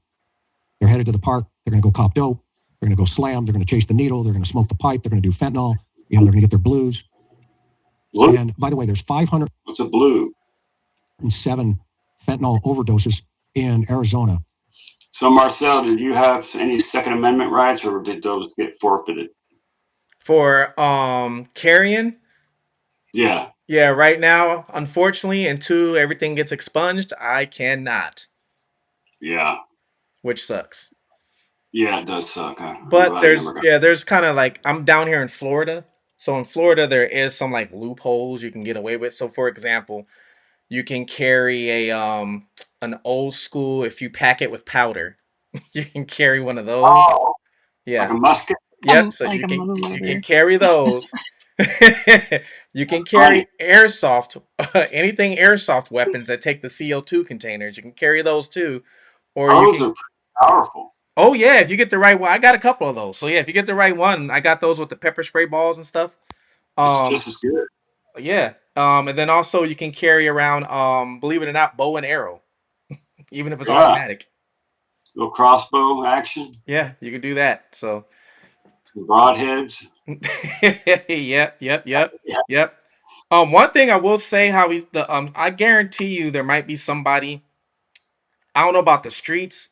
Speaker 3: They're headed to the park. They're going to go cop dope. They're going to go slam. They're going to chase the needle. They're going to smoke the pipe. They're going to do fentanyl. They're going to get their blues.
Speaker 2: Blue?
Speaker 3: And by the way, there's 500.
Speaker 2: What's a blue?
Speaker 3: 7 fentanyl overdoses in Arizona.
Speaker 2: So, Marcel, did you have any Second Amendment rights, or did those get forfeited?
Speaker 4: For carrying?
Speaker 2: Yeah.
Speaker 4: Yeah, right now, unfortunately, until everything gets expunged, I cannot.
Speaker 2: Yeah.
Speaker 4: Which sucks.
Speaker 2: Yeah, it does suck.
Speaker 4: But there's kind of like, I'm down here in Florida. So in Florida, there is some like loopholes you can get away with. So for example, you can carry an old school, if you pack it with powder, you can carry one of those.
Speaker 2: Oh,
Speaker 4: yeah.
Speaker 2: Like a musket?
Speaker 4: Yep. So
Speaker 1: Like
Speaker 4: you
Speaker 1: a
Speaker 4: can
Speaker 1: loader.
Speaker 4: carry those. You can carry airsoft, anything airsoft weapons that take the CO2 containers. You can carry those too, or you
Speaker 2: Those
Speaker 4: can.
Speaker 2: are pretty powerful.
Speaker 4: Oh yeah, if you get the right one, I got a couple of those. So yeah, if you get the right one, I got those with the pepper spray balls and stuff.
Speaker 2: It's just as good.
Speaker 4: Yeah. And then also you can carry around, believe it or not, bow and arrow, even if it's automatic.
Speaker 2: Little crossbow action.
Speaker 4: Yeah, you can do that. So.
Speaker 2: Some broadheads.
Speaker 4: Yep. Yep. One thing I will say, I guarantee you there might be somebody. I don't know about the streets,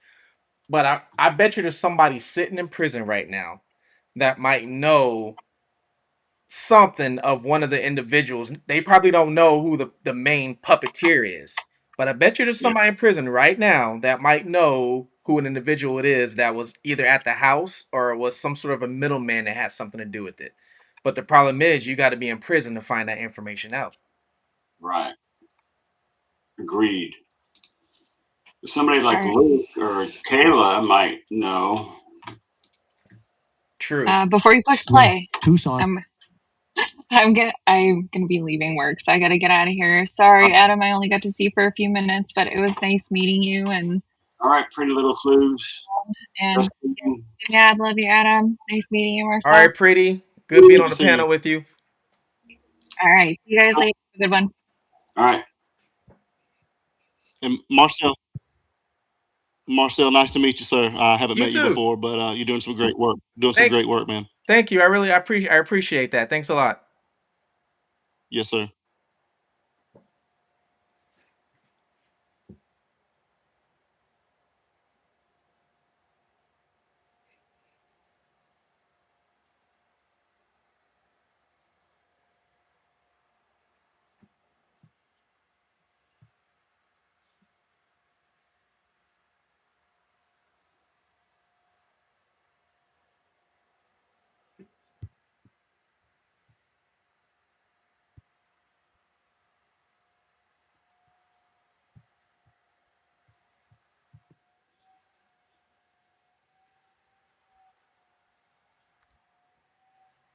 Speaker 4: but I bet you there's somebody sitting in prison right now that might know something of one of the individuals. They probably don't know who the main puppeteer is, but I bet you there's somebody in prison right now that might know who an individual it is that was either at the house or was some sort of a middleman that has something to do with it. But the problem is you got to be in prison to find that information out.
Speaker 2: Right. Agreed. Somebody like Luke or Kayla might know.
Speaker 4: True.
Speaker 1: Before you push play,
Speaker 3: Tucson.
Speaker 1: I'm gonna be leaving work, so I gotta get out of here. Sorry, Adam, I only got to see you for a few minutes, but it was nice meeting you. And
Speaker 2: all right, pretty little clues.
Speaker 1: And yeah, I love you, Adam. Nice meeting you, Marcel.
Speaker 4: All right, pretty. Good being on the panel with you.
Speaker 1: All right, see you guys later. Good one.
Speaker 2: All right.
Speaker 6: And Marcel, nice to meet you, sir. I haven't met you before, but you're doing some great work. Some great work, man.
Speaker 4: Thank you. I appreciate that. Thanks a lot.
Speaker 6: Yes, sir.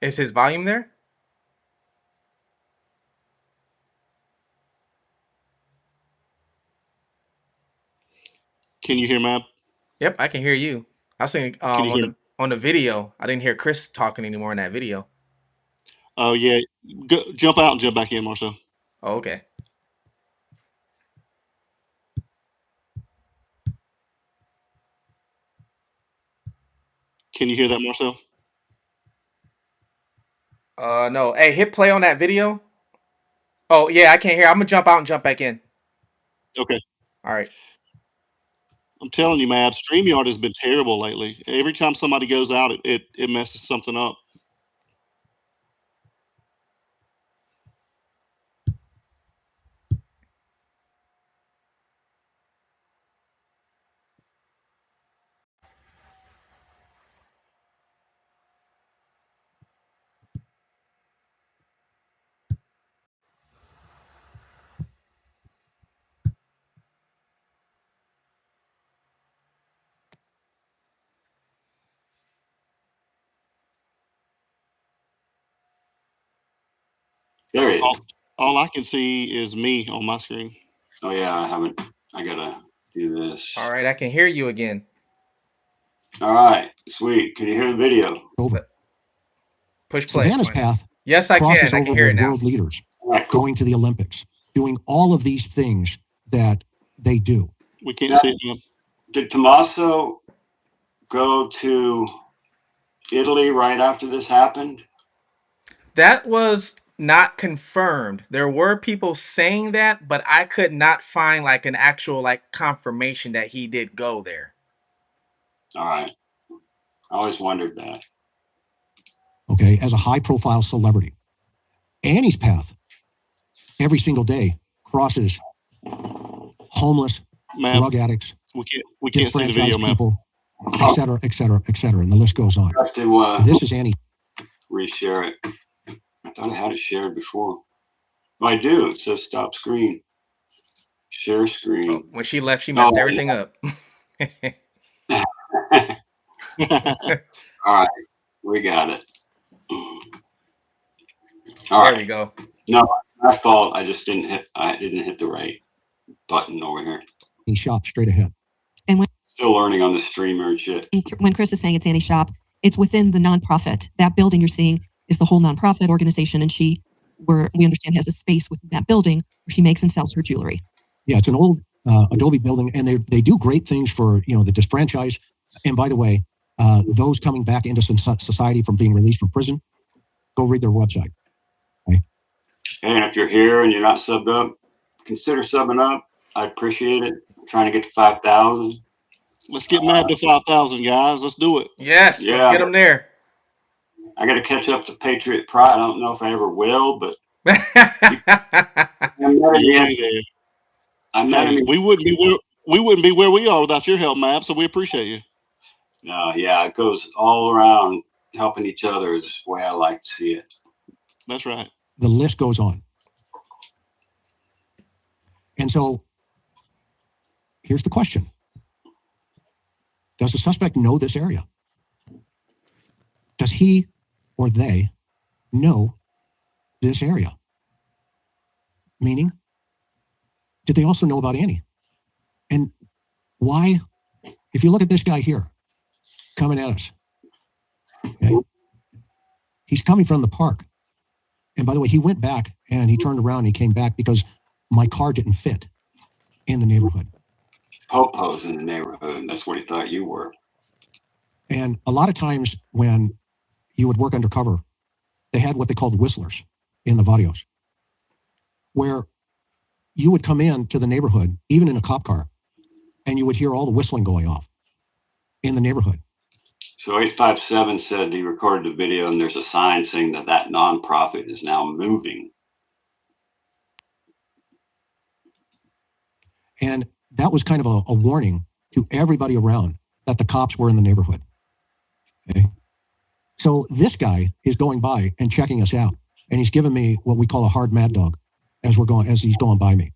Speaker 4: Is his volume there?
Speaker 6: Can you hear Mab?
Speaker 4: Yep, I can hear you. I was saying on the video, I didn't hear Chris talking anymore in that video.
Speaker 6: Oh yeah, jump out and jump back in, Marcel.
Speaker 4: Oh, okay.
Speaker 6: Can you hear that, Marcel?
Speaker 4: No. Hey, hit play on that video. Oh yeah, I can't hear. I'm gonna jump out and jump back in.
Speaker 6: Okay.
Speaker 4: All right.
Speaker 6: I'm telling you, man, StreamYard has been terrible lately. Every time somebody goes out, it messes something up.
Speaker 2: There it is.
Speaker 6: All I can see is me on my screen.
Speaker 2: Oh yeah, I gotta do this.
Speaker 4: All right, I can hear you again.
Speaker 2: All right, sweet. Can you hear the video?
Speaker 3: Over.
Speaker 4: Push play.
Speaker 3: Savannah's path
Speaker 4: Yes, I
Speaker 3: crosses
Speaker 4: can. I
Speaker 3: over
Speaker 4: can hear
Speaker 3: with
Speaker 4: it now.
Speaker 3: world leaders
Speaker 2: All right, cool.
Speaker 3: going to the Olympics, doing all of these things that they do.
Speaker 6: We can't see it, man.
Speaker 2: Did Tommaso go to Italy right after this happened?
Speaker 4: That was not confirmed. There were people saying that, but I could not find like an actual like confirmation that he did go there.
Speaker 2: All right. I always wondered that.
Speaker 3: Okay, as a high-profile celebrity, Annie's path every single day crosses homeless,
Speaker 6: Ma'am,
Speaker 3: drug addicts,
Speaker 6: we can't see the video,
Speaker 3: disenfranchised
Speaker 6: ma'am.
Speaker 3: people, et cetera, et cetera, et cetera, and the list goes on.
Speaker 2: I have to
Speaker 3: This is Annie.
Speaker 2: reshare it. I thought I had it shared before. Oh, I do. It says stop screen. Share screen.
Speaker 4: Oh, when she left, she messed everything up.
Speaker 2: All right, we got it. All
Speaker 4: there
Speaker 2: right.
Speaker 4: we go.
Speaker 2: No, my fault. I didn't hit the right button over here.
Speaker 3: He shot straight ahead.
Speaker 5: And
Speaker 2: Still learning on the streamer and shit.
Speaker 5: when Chris is saying it's Annie's shop, it's within the nonprofit. That building you're seeing is the whole nonprofit organization, and we understand, has a space within that building where she makes and sells her jewelry.
Speaker 3: Yeah, it's an old Adobe building, and they do great things for the disfranchised. And by the way, those coming back into society from being released from prison, go read their website. Okay?
Speaker 2: And if you're here and you're not subbed up, consider subbing up. I appreciate it. I'm trying to get to 5,000.
Speaker 6: Let's get Mab to 5,000, guys. Let's do it.
Speaker 4: Yes,
Speaker 2: Yeah.
Speaker 4: let's get them there.
Speaker 2: I got to catch up to Patriot Pride. I don't know if I ever will, but
Speaker 6: We wouldn't be where we are without your help, Mab. So we appreciate you.
Speaker 2: No, yeah, it goes all around. Helping each other is the way I like to see it.
Speaker 6: That's right.
Speaker 3: The list goes on. And so here's the question. Does the suspect know this area? Does he or they know this area? Meaning, did they also know about Annie? And why, if you look at this guy here coming at us, okay, he's coming from the park. And by the way, he went back and he turned around and he came back because my car didn't fit in the neighborhood.
Speaker 2: Popo's in the neighborhood. That's what he thought you were.
Speaker 3: And a lot of times when you would work undercover, they had what they called whistlers in the barrios, where you would come in to the neighborhood, even in a cop car, and you would hear all the whistling going off in the neighborhood.
Speaker 2: So 857 said he recorded the video and there's a sign saying that nonprofit is now moving.
Speaker 3: And that was kind of a warning to everybody around that the cops were in the neighborhood. Okay. So this guy is going by and checking us out, and he's giving me what we call a hard mad dog as he's going by me.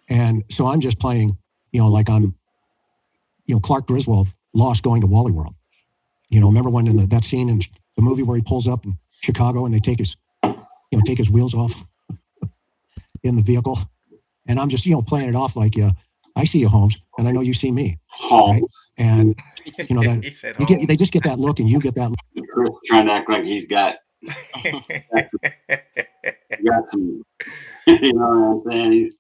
Speaker 3: And so I'm just playing, like I'm, Clark Griswold lost going to Wally World. Remember when in that scene in the movie where he pulls up in Chicago and they take his wheels off in the vehicle, and I'm just playing it off like, I see you, Holmes, and I know you see me, right? And that they just get that look, and you get that look.
Speaker 2: Chris trying to act like he's got some, you know what I'm saying?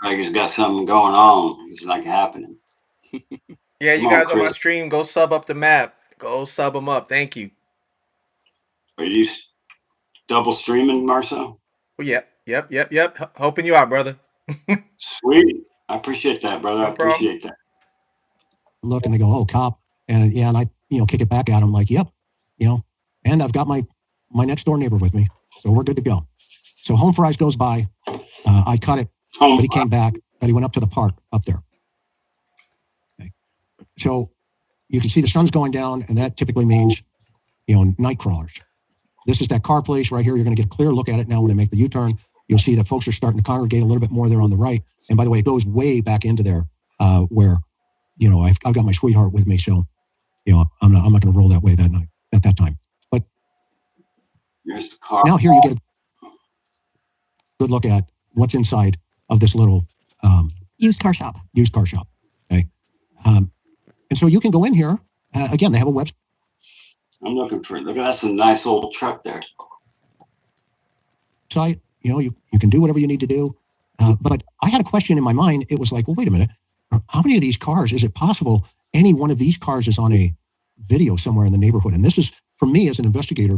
Speaker 2: Like he's got something going on. It's like happening.
Speaker 4: Yeah, you guys on my stream, go sub up the map. Go sub them up. Thank you.
Speaker 2: Are you double streaming, Marcel?
Speaker 4: Oh, yep. Helping you out, brother.
Speaker 2: Sweet. I appreciate that, brother.
Speaker 4: No
Speaker 2: I appreciate
Speaker 4: problem.
Speaker 2: that.
Speaker 3: Look, and they go, "Oh, cop," and yeah, and I kick it back at them like, "Yep, and I've got my next door neighbor with me, so we're good to go." So Home Fries goes by. I cut it, but he came back, but he went up to the park up there. Okay. So you can see the sun's going down, and that typically means, night crawlers. This is that car place right here. You're going to get a clear look at it now when I make the U-turn. You'll see that folks are starting to congregate a little bit more there on the right. And by the way, it goes way back into there where, I've got my sweetheart with me, so, I'm not going to roll that way that night at that time. But
Speaker 2: here's the car.
Speaker 3: Now here you get a good look at what's inside of this little
Speaker 5: Used car shop.
Speaker 3: Okay. And so you can go in here. Again, they have a website.
Speaker 2: I'm looking for it. Look, that's a nice old truck there.
Speaker 3: You can do whatever you need to do. But I had a question in my mind. It was like, well, wait a minute. How many of these cars, is it possible any one of these cars is on a video somewhere in the neighborhood? And this is, for me as an investigator,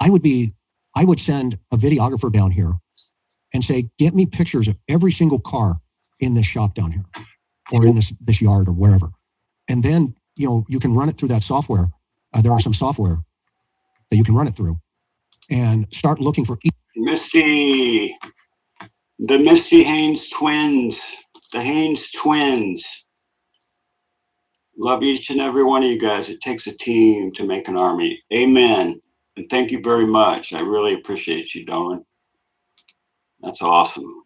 Speaker 3: I would send a videographer down here and say, get me pictures of every single car in this shop down here or in this yard or wherever. And then, you can run it through that software. There are some software that you can run it through and start looking for
Speaker 2: the Misty Haynes twins, the Haynes twins. Love each and every one of you guys. It takes a team to make an army. Amen. And thank you very much. I really appreciate you, Dolan. That's awesome.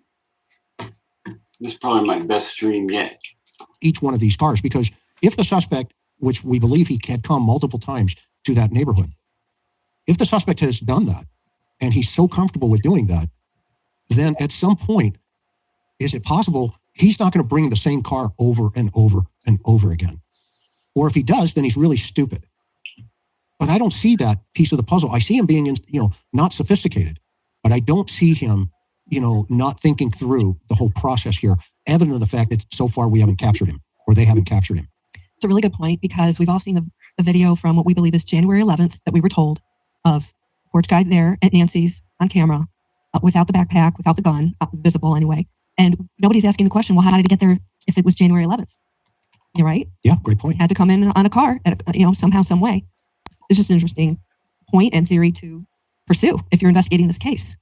Speaker 2: This is probably my best stream yet.
Speaker 3: Each one of these cars, because if the suspect, which we believe he had come multiple times to that neighborhood, if the suspect has done that and he's so comfortable with doing that, then at some point, is it possible he's not going to bring the same car over and over and over again? Or if he does, then he's really stupid. But I don't see that piece of the puzzle. I see him being, not sophisticated, but I don't see him, not thinking through the whole process here, evident of the fact that so far we haven't captured him or they haven't captured him.
Speaker 5: It's a really good point because we've all seen the video from what we believe is January 11th that we were told of porch guy there at Nancy's on camera without the backpack, without the gun, visible anyway. And nobody's asking the question, well, how did he get there if it was January 11th? You're right.
Speaker 3: Yeah, great point.
Speaker 5: Had to come in on a car, somehow, some way. It's just an interesting point and theory to pursue if you're investigating this case.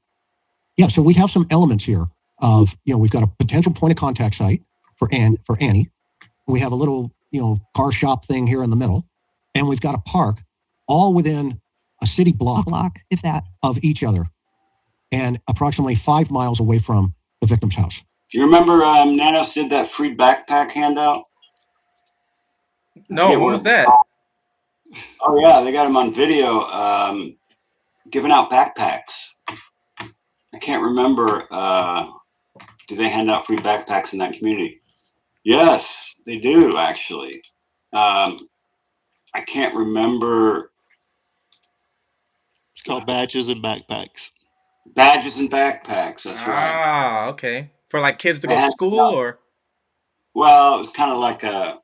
Speaker 3: Yeah, so we have some elements here of, we've got a potential point of contact site for Annie. We have a little, car shop thing here in the middle, and we've got a park all within a city block,
Speaker 5: if that,
Speaker 3: of each other, and approximately 5 miles away from the victim's house.
Speaker 2: Do you remember Nanos did that free backpack handout?
Speaker 4: No, what was that?
Speaker 2: Oh yeah, they got him on video giving out backpacks. I can't remember. Do they hand out free backpacks in that community? Yes, they do actually. I can't remember.
Speaker 6: It's called badges and backpacks.
Speaker 2: Badges and backpacks. That's right.
Speaker 4: Ah, okay. For like kids to go to school, or?
Speaker 2: Well, it was kind of like a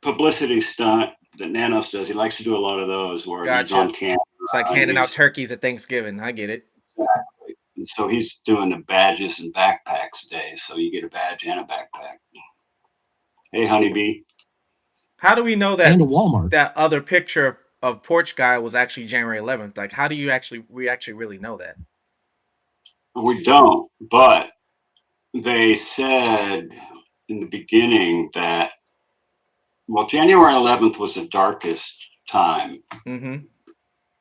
Speaker 2: publicity stunt that Nanos does. He likes to do a lot of those where he's on camera.
Speaker 4: It's like handing out turkeys at Thanksgiving. I get it.
Speaker 2: Exactly. And so he's doing the badges and backpacks day. So you get a badge and a backpack. Hey, honeybee.
Speaker 4: How do we know that
Speaker 3: and a Walmart,
Speaker 4: that other picture of porch guy was actually January 11th? Like, how do we actually really know that?
Speaker 2: We don't, but they said in the beginning that, well, January 11th was the darkest time,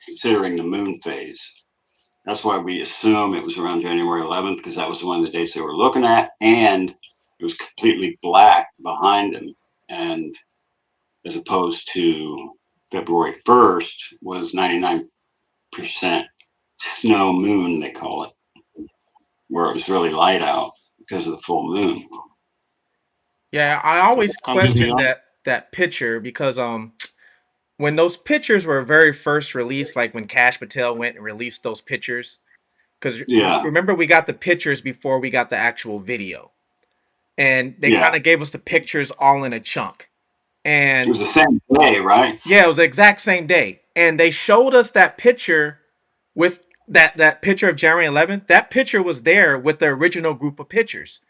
Speaker 2: considering the moon phase. That's why we assume it was around January 11th, because that was one of the dates they were looking at, and it was completely black behind him. And as opposed to February 1st was 99% snow moon, they call it, where it was really light out because of the full moon.
Speaker 4: Yeah, I always question that picture because when those pictures were very first released, like when Kash Patel went and released those pictures, because remember we got the pictures before we got the actual video, and they kind of gave us the pictures all in a chunk. And
Speaker 2: it was the same day, right?
Speaker 4: Yeah, it was the exact same day, and they showed us that picture with that picture of January 11th, that picture was there with the original group of pictures.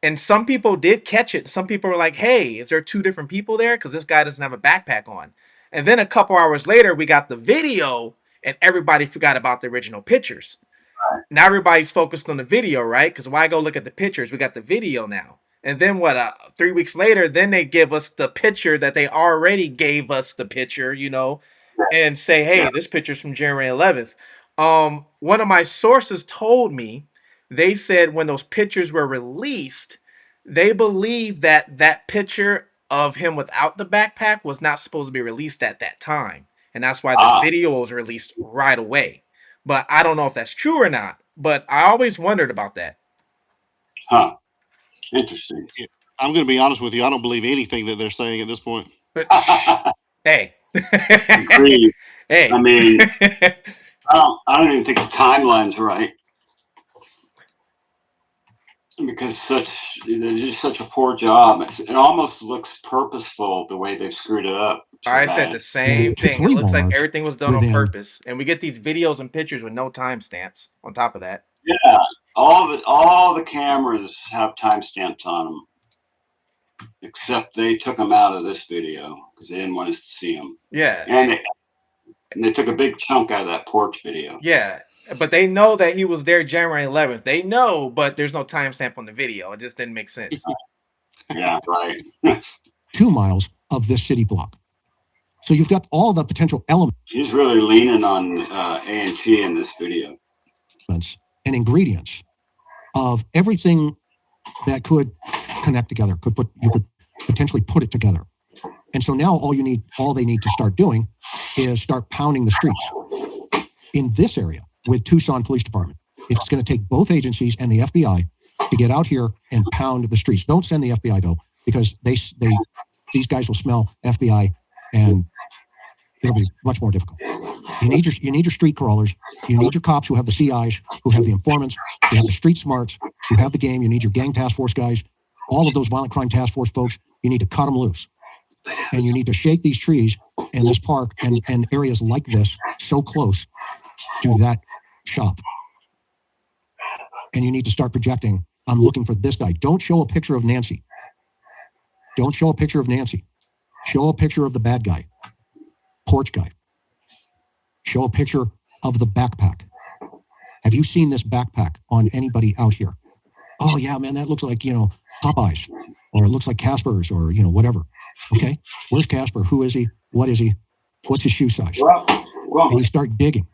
Speaker 4: And some people did catch it. Some people were like, hey, is there two different people there? Because this guy doesn't have a backpack on. And then a couple hours later, we got the video, and everybody forgot about the original pictures. Now everybody's focused on the video, right? Because why go look at the pictures? We got the video now. And then what? 3 weeks later, then they give us the picture that they already gave us the picture, and say,
Speaker 2: Yeah.
Speaker 4: "Hey, this picture's from January 11th." One of my sources told me they said when those pictures were released, they believe that that picture of him without the backpack was not supposed to be released at that time, and that's why the
Speaker 2: Ah,
Speaker 4: video was released right away. But I don't know if that's true or not. But I always wondered about that.
Speaker 2: huh. Interesting.
Speaker 6: Yeah. I'm going to be honest with you. I don't believe anything that they're saying at this point.
Speaker 4: But hey,
Speaker 2: Agreed. I
Speaker 4: hey,
Speaker 2: mean, I don't even think the timeline's right because they do such a poor job. It almost looks purposeful the way they've screwed it up so
Speaker 4: I said the
Speaker 2: bad.
Speaker 4: same
Speaker 3: And to
Speaker 4: thing. It
Speaker 3: 3
Speaker 4: looks like
Speaker 3: Walmarts
Speaker 4: everything was done on
Speaker 3: within
Speaker 4: purpose, and we get these videos and pictures with no timestamps. On top of that,
Speaker 2: Yeah, all the cameras have timestamps on them, except they took them out of this video because they didn't want us to see them,
Speaker 4: yeah,
Speaker 2: and they took a big chunk out of that porch video.
Speaker 4: yeah. But they know that he was there January 11th. They know, but there's no timestamp on the video. It just didn't make sense.
Speaker 2: Yeah, right.
Speaker 3: 2 miles of this city block. So you've got all the potential elements
Speaker 2: He's really leaning on A&T in this video.
Speaker 3: and ingredients of everything that could connect together, you could potentially put it together. And so now all they need to start doing is start pounding the streets in this area with Tucson Police Department. It's going to take both agencies and the FBI to get out here and pound the streets. Don't send the FBI though, because these guys will smell FBI and it'll be much more difficult. You need your street crawlers. You need your cops who have the CIs, who have the informants, who have the street smarts, who have the game. You need your gang task force guys. All of those violent crime task force folks, you need to cut them loose. And you need to shake these trees in this park and areas like this so close to that shop. And you need to start projecting, I'm looking for this guy. Don't show a picture of Nancy. Don't show a picture of Nancy. Show a picture of the bad guy, porch guy. Show a picture of the backpack. Have you seen this backpack on anybody out here? Oh yeah, man, that looks like, Popeyes, or it looks like Casper's, or, whatever. Okay, where's Casper? Who is he? What is he? What's his shoe size?
Speaker 2: Well,
Speaker 3: And you start digging.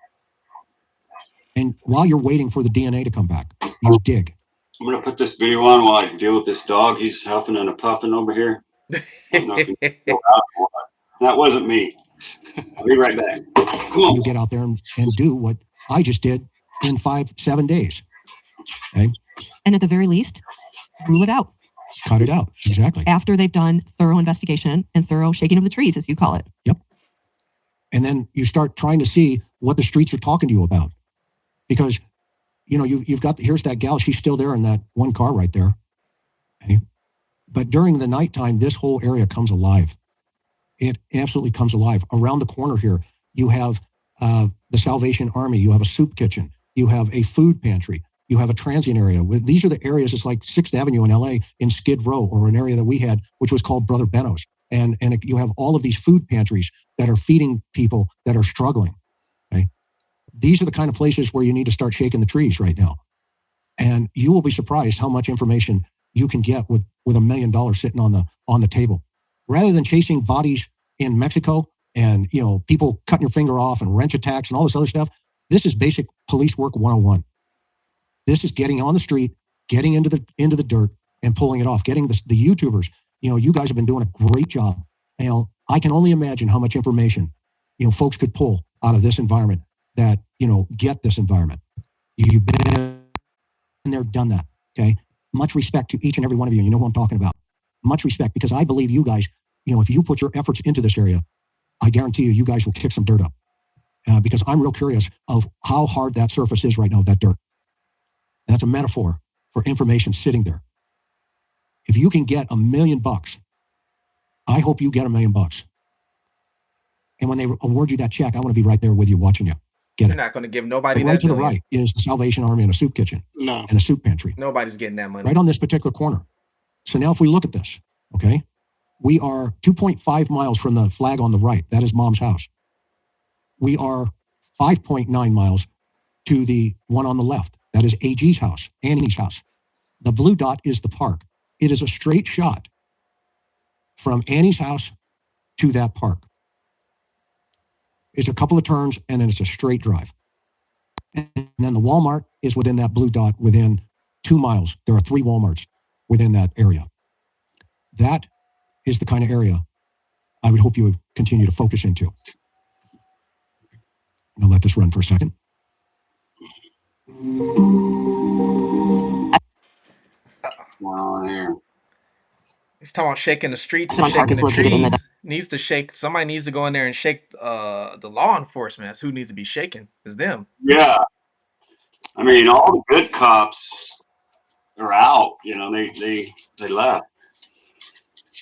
Speaker 3: And while you're waiting for the DNA to come back, you dig.
Speaker 2: I'm going to put this video on while I deal with this dog. He's huffing and a puffing over here. I don't know if he can go out or what. That wasn't me. I'll be right back. Come
Speaker 3: And
Speaker 2: on.
Speaker 3: you get out there and do what I just did in 5-7 days. Okay?
Speaker 5: And at the very least, rule it out
Speaker 3: Cut it out. Exactly.
Speaker 5: after they've done thorough investigation and thorough shaking of the trees, as you call it.
Speaker 3: Yep. And then you start trying to see what the streets are talking to you about. Because, you've got, here's that gal, she's still there in that one car right there. Okay? But during the nighttime, this whole area comes alive. It absolutely comes alive. Around the corner here, you have the Salvation Army, you have a soup kitchen, you have a food pantry, you have a transient area. These are the areas, it's like 6th Avenue in LA in Skid Row, or an area that we had, which was called Brother Benno's. And you have all of these food pantries that are feeding people that are struggling. Okay? These are the kind of places where you need to start shaking the trees right now. And you will be surprised how much information you can get with $1 million sitting on the table. Rather than chasing bodies in Mexico and, people cutting your finger off and wrench attacks and all this other stuff, this is basic police work 101. This is getting on the street, getting into the dirt and pulling it off, getting the YouTubers. You guys have been doing a great job. I can only imagine how much information, folks could pull out of this environment that, get this environment. You've been there, done that. Okay. Much respect to each and every one of you. You know who I'm talking about. Much respect, because I believe you guys, if you put your efforts into this area, I guarantee you guys will kick some dirt up. Because I'm real curious of how hard that surface is right now, that dirt. And that's a metaphor for information sitting there. If you can get $1 million, I hope you get $1 million. And when they award you that check, I want to be right there with you, watching you. get
Speaker 4: You're
Speaker 3: it.
Speaker 4: not going to give nobody
Speaker 3: But right
Speaker 4: that
Speaker 3: to the
Speaker 4: million.
Speaker 3: right is the Salvation Army and a soup kitchen
Speaker 6: No.
Speaker 3: and a soup pantry.
Speaker 4: Nobody's getting that money.
Speaker 3: Right on this particular corner. So now if we look at this, okay, we are 2.5 miles from the flag on the right. That is Mom's house. We are 5.9 miles to the one on the left. That is AG's house, Annie's house. The blue dot is the park. It is a straight shot from Annie's house to that park. It's a couple of turns, and then it's a straight drive. And then the Walmart is within that blue dot within 2 miles. There are 3 Walmarts within that area. That is the kind of area I would hope you would continue to focus into. I'll let this run for a second.
Speaker 2: Well, here.
Speaker 4: He's talking about shaking the streets
Speaker 5: Park
Speaker 4: and shaking
Speaker 5: is
Speaker 4: the
Speaker 5: located in the-
Speaker 4: trees. Needs to shake. Somebody needs to go in there and shake the law enforcement. That's who needs to be shaken. It's them.
Speaker 2: Yeah. I mean, all the good cops are out. You know, they left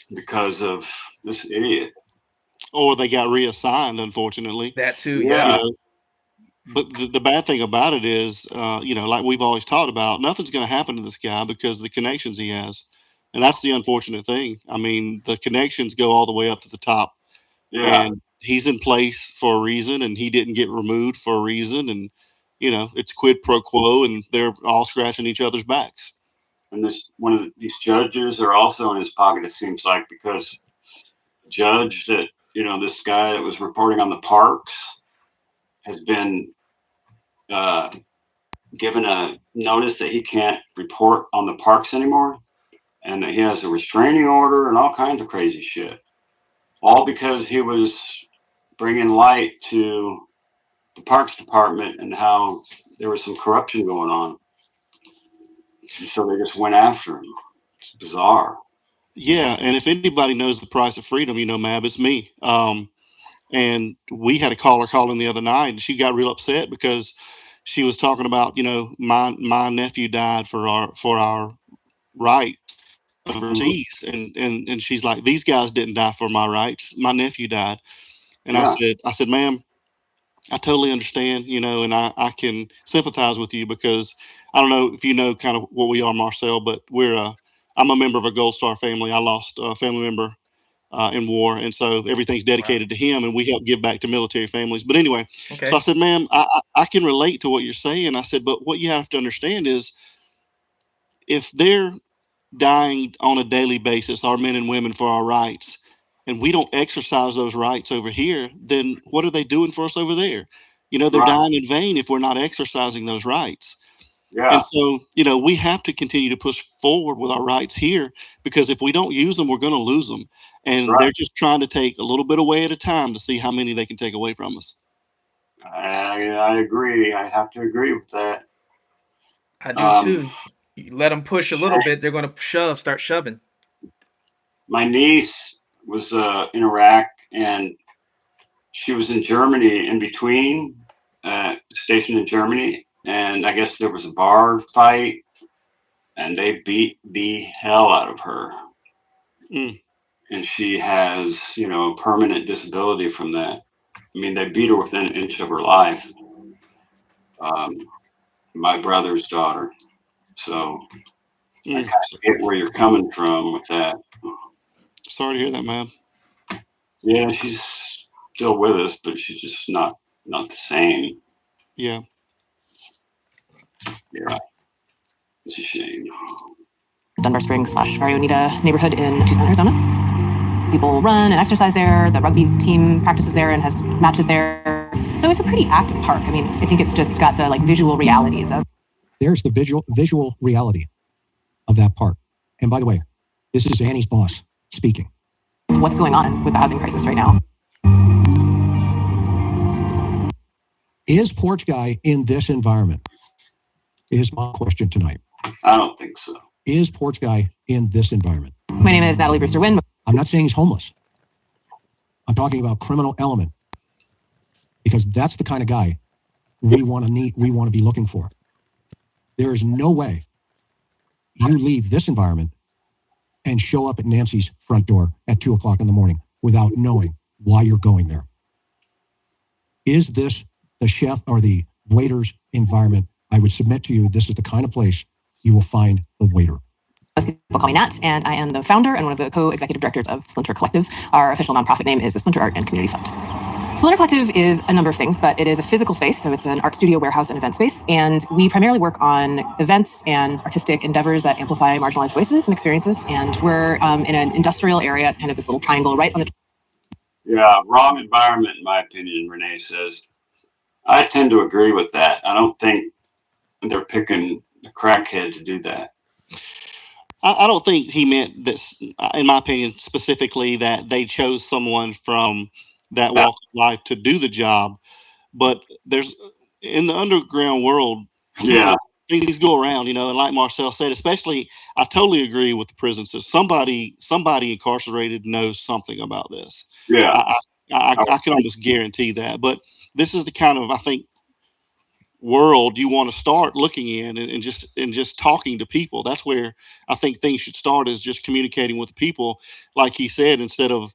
Speaker 2: because of this idiot.
Speaker 6: Or they got reassigned, unfortunately.
Speaker 4: That too.
Speaker 2: Yeah.
Speaker 6: You know, but the bad thing about it is, you know, like we've always talked about, nothing's going to happen to this guy because of the connections he has. And that's the unfortunate thing. I mean, the connections go all the way up to the top.
Speaker 2: Yeah.
Speaker 6: And he's in place for a reason, and he didn't get removed for a reason. And, you know, it's quid pro quo, and they're all scratching each other's backs.
Speaker 2: And these judges are also in his pocket, it seems like, because the judge that, you know, this guy that was reporting on the parks has been given a notice that he can't report on the parks anymore, and that he has a restraining order and all kinds of crazy shit. All because he was bringing light to the Parks Department and how there was some corruption going on. And so they just went after him. It's bizarre.
Speaker 6: Yeah, and if anybody knows the price of freedom, you know, Mab, it's me. And we had a caller calling the other night, and she got real upset because she was talking about, you know, my nephew died for our right overseas, and she's like, these guys didn't die for my rights. My nephew died, and
Speaker 2: Yeah.
Speaker 6: I said, ma'am, I totally understand, you know, and I can sympathize with you because I don't know if you know kind of what we are, Marcel, but I'm a member of a Gold Star family. I lost a family member in war, and so everything's dedicated to him, and we help give back to military families. But anyway, so I
Speaker 4: Okay.
Speaker 6: said, ma'am, I can relate to what you're saying. I said, but what you have to understand is if they're dying on a daily basis, our men and women, for our rights, and we don't exercise those rights over here, then what are they doing for us over there? You know, they're
Speaker 2: Right.
Speaker 6: dying in vain if we're not exercising those rights.
Speaker 2: Yeah.
Speaker 6: And so, you know, we have to continue to push forward with our rights here because if we don't use them, we're going to lose them. And
Speaker 2: Right.
Speaker 6: they're just trying to take a little bit away at a time to see how many they can take away from us.
Speaker 2: I agree. I have to agree with that.
Speaker 4: I do too. You let them push a little bit, they're going to start shoving.
Speaker 2: My niece was in Iraq, and she was in Germany in between, stationed in Germany, and I guess there was a bar fight, and they beat the hell out of her.
Speaker 6: Mm.
Speaker 2: And she has, you know, permanent disability from that. I mean, they beat her within an inch of her life. My brother's daughter. So I kind of get where you're coming from with that.
Speaker 6: Sorry to hear that, man.
Speaker 2: Yeah, she's still with us, but she's just not the same.
Speaker 6: Yeah.
Speaker 2: Yeah, it's a shame.
Speaker 5: Dunbar Springs / Arionita neighborhood in Tucson, Arizona. People run and exercise there. The rugby team practices there and has matches there. So it's a pretty active park. I mean, I think it's just got the like visual realities of.
Speaker 3: There's the visual reality of that park. And by the way, this is Annie's boss speaking.
Speaker 5: What's going on with the housing crisis right now?
Speaker 3: Is Porch Guy in this environment? Is my question tonight.
Speaker 2: I don't think so.
Speaker 3: Is Porch Guy in this environment?
Speaker 5: My name is Natalie Brewster Wynn.
Speaker 3: I'm not saying he's homeless. I'm talking about criminal element because that's the kind of guy we want to be looking for. There is no way you leave this environment and show up at Nancy's front door at 2:00 in the morning without knowing why you're going there. Is this the chef or the waiter's environment, I would submit to you, this is the kind of place you will find the waiter.
Speaker 5: Most people call me Nat, and I am the founder and one of the co-executive directors of Splinter Collective. Our official nonprofit name is the Splinter Art and Community Fund. Splinter Collective is a number of things, but it is a physical space, so it's an art studio, warehouse, and event space, and we primarily work on events and artistic endeavors that amplify marginalized voices and experiences, and we're in an industrial area. It's kind of this little triangle right on the...
Speaker 2: Yeah, wrong environment, in my opinion, Renee says. I tend to agree with that. I don't think they're picking a crackhead to do that.
Speaker 6: I don't think he meant this, in my opinion, specifically that they chose someone from that walk of life to do the job. But there's in the underground world,
Speaker 2: Yeah,
Speaker 6: things go around, and like Marcel said, especially, I totally agree with the prison system. Somebody incarcerated knows something about this.
Speaker 2: yeah,
Speaker 6: I can almost guarantee that. But this is the kind of, I think, world you want to start looking in and just talking to people. That's where I think things should start, is just communicating with the people, like he said, instead of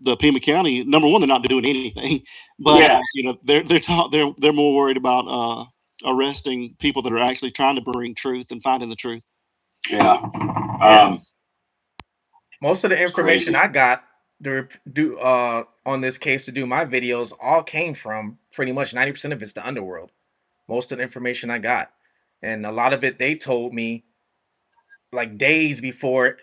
Speaker 6: the Pima County. Number one, they're not doing anything, but
Speaker 2: yeah.
Speaker 6: they're more worried about arresting people that are actually trying to bring truth and finding the truth.
Speaker 2: Yeah.
Speaker 4: Most of the information
Speaker 2: Crazy.
Speaker 4: I got to do on this case to do my videos all came from pretty much 90% of it's the underworld. Most of the information I got, and a lot of it they told me like days before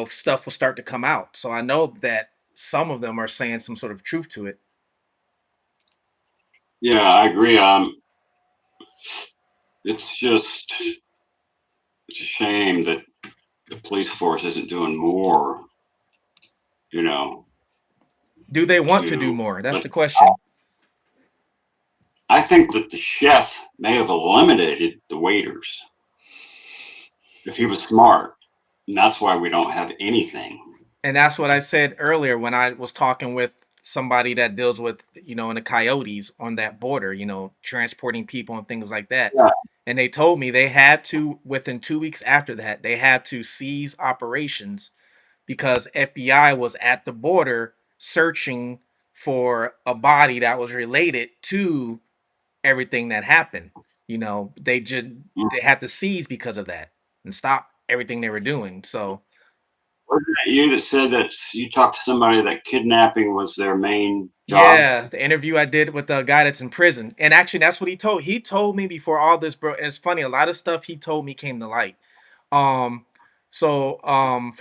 Speaker 4: stuff will start to come out. So I know that some of them are saying some sort of truth to it.
Speaker 2: Yeah, I agree. It's a shame that the police force isn't doing more.
Speaker 4: Do they want to do more? That's the question.
Speaker 2: I think that the chef may have eliminated the waiters if he was smart, and that's why we don't have anything.
Speaker 4: And that's what I said earlier when I was talking with somebody that deals with, in the coyotes on that border, transporting people and things like that.
Speaker 2: Yeah.
Speaker 4: And they told me they had to, within 2 weeks after that, they had to cease operations because FBI was at the border searching for a body that was related to everything that happened. They had to seize because of that and stop everything they were doing. So
Speaker 2: Wasn't it you that said that you talked to somebody that kidnapping was their main job?
Speaker 4: yeah, the interview I did with the guy that's in prison. And actually that's what he told me before all this, bro. And it's funny, a lot of stuff he told me came to light. For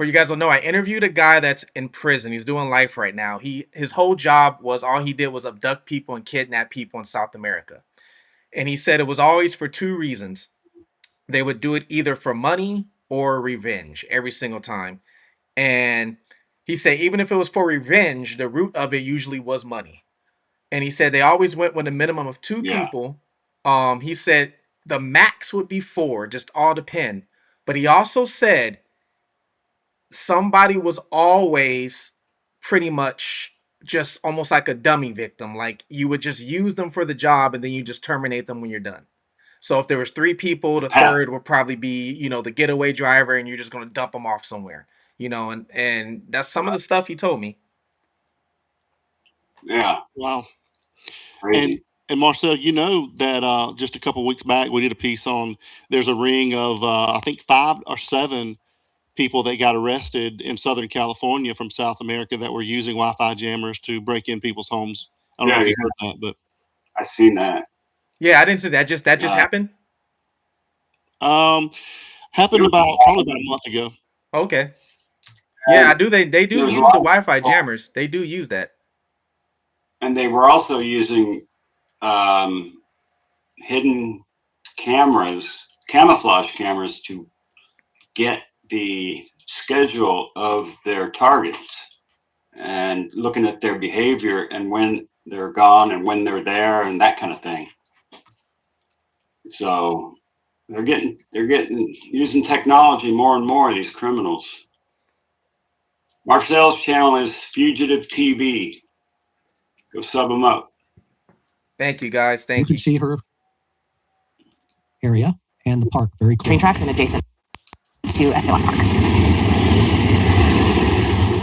Speaker 4: you guys don't know, I interviewed a guy that's in prison. He's doing life right now. His whole job was, all he did was abduct people and kidnap people in South America. And he said it was always for two reasons. They would do it either for money or revenge every single time. And he said even if it was for revenge, the root of it usually was money. And he said they always went with a minimum of two people. He said the max would be four, just all depend. But he also said somebody was always pretty much just almost like a dummy victim. Like you would just use them for the job and then you just terminate them when you're done. So if there was three people, the third would probably be, the getaway driver, and you're just going to dump them off somewhere, and that's some of the stuff he told me.
Speaker 2: Yeah.
Speaker 6: Wow.
Speaker 2: Crazy.
Speaker 6: And Marcel, that just a couple of weeks back we did a piece on, there's a ring of I think 5 or 7 people that got arrested in Southern California from South America that were using Wi-Fi jammers to break in people's homes. I don't know if you heard that, but
Speaker 2: I seen that.
Speaker 4: Yeah, I didn't see that. That just happened.
Speaker 6: Happened probably about a month ago.
Speaker 4: Okay. Yeah, I do. They do use the Wi-Fi jammers. They do use that.
Speaker 2: And they were also using hidden cameras, camouflage cameras, to get the schedule of their targets and looking at their behavior and when they're gone and when they're there and that kind of thing. So they're getting using technology more and more, these criminals. Marcel's channel is Fugitive TV. Go sub them up.
Speaker 4: Thank you, guys. Thank
Speaker 3: you. You can see her area and the park very clearly.
Speaker 5: Train tracks and adjacent to Esteban Park.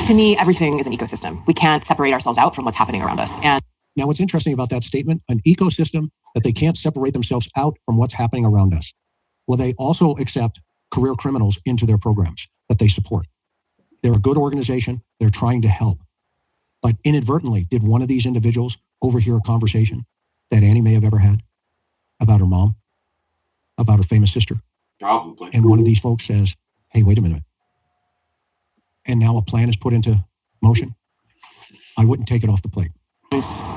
Speaker 5: To me, everything is an ecosystem. We can't separate ourselves out from what's happening around us. And
Speaker 3: Now, what's interesting about that statement, an ecosystem that they can't separate themselves out from what's happening around us. Well, they also accept career criminals into their programs that they support. They're a good organization. They're trying to help. But inadvertently, did one of these individuals overhear a conversation that Annie may have ever had about her mom, about her famous sister?
Speaker 2: Probably.
Speaker 3: And one of these folks says, hey, wait a minute. And now a plan is put into motion. I wouldn't take it off the plate.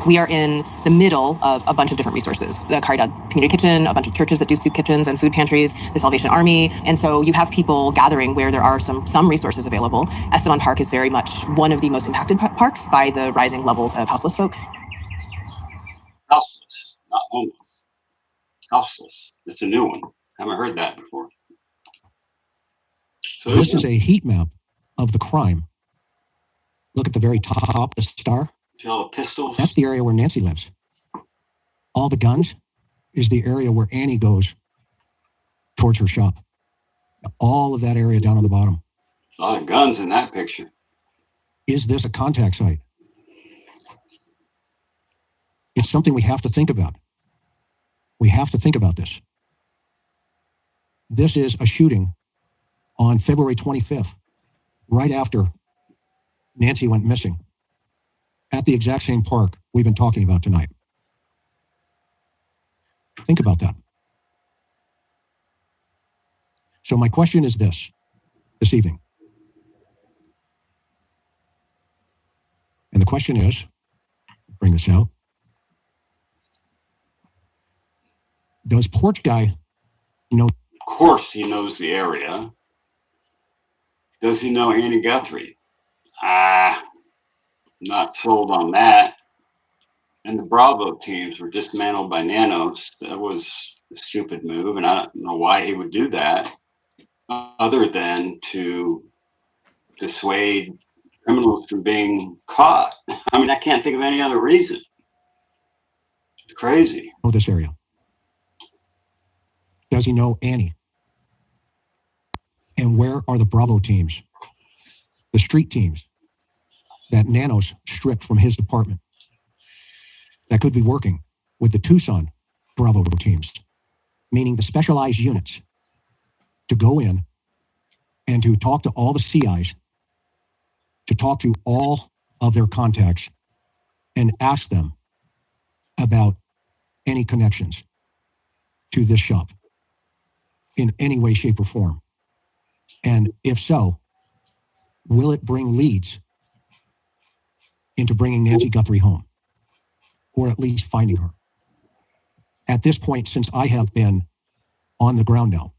Speaker 5: We are in the middle of a bunch of different resources. The Caridad Community Kitchen, a bunch of churches that do soup kitchens and food pantries, the Salvation Army. And so you have people gathering where there are some resources available. Esteban Park is very much one of the most impacted parks by the rising levels of houseless folks.
Speaker 2: Houseless, not homeless. Houseless. It's a new one. Haven't heard that before. So
Speaker 3: this is a heat map of the crime. Look at the very top, the star.
Speaker 2: All the pistols.
Speaker 3: That's the area where Nancy lives. All the guns is the area where Annie goes towards her shop. All of that area down on the bottom.
Speaker 2: A lot of guns in that picture.
Speaker 3: Is this a contact site? It's something we have to think about. We have to think about this. This is a shooting on February 25th, right after Nancy went missing, at the exact same park we've been talking about tonight. Think about that. So my question is this evening. And the question is, bring this out. Does Porch Guy know?
Speaker 2: Of course he knows the area. Does he know Annie Guthrie? Not sold on that. And the Bravo teams were dismantled by Nanos. That was a stupid move, and I don't know why he would do that, other than to dissuade criminals from being caught. I mean, I can't think of any other reason. It's crazy.
Speaker 3: Know this area? Does he know Annie? And where are the Bravo teams, the street teams that Nanos stripped from his department, that could be working with the Tucson Bravo teams, meaning the specialized units, to go in and to talk to all the CIs, to talk to all of their contacts and ask them about any connections to this shop in any way, shape, or form. And if so, will it bring leads into bringing Nancy Guthrie home, or at least finding her? At this point, since I have been on the ground now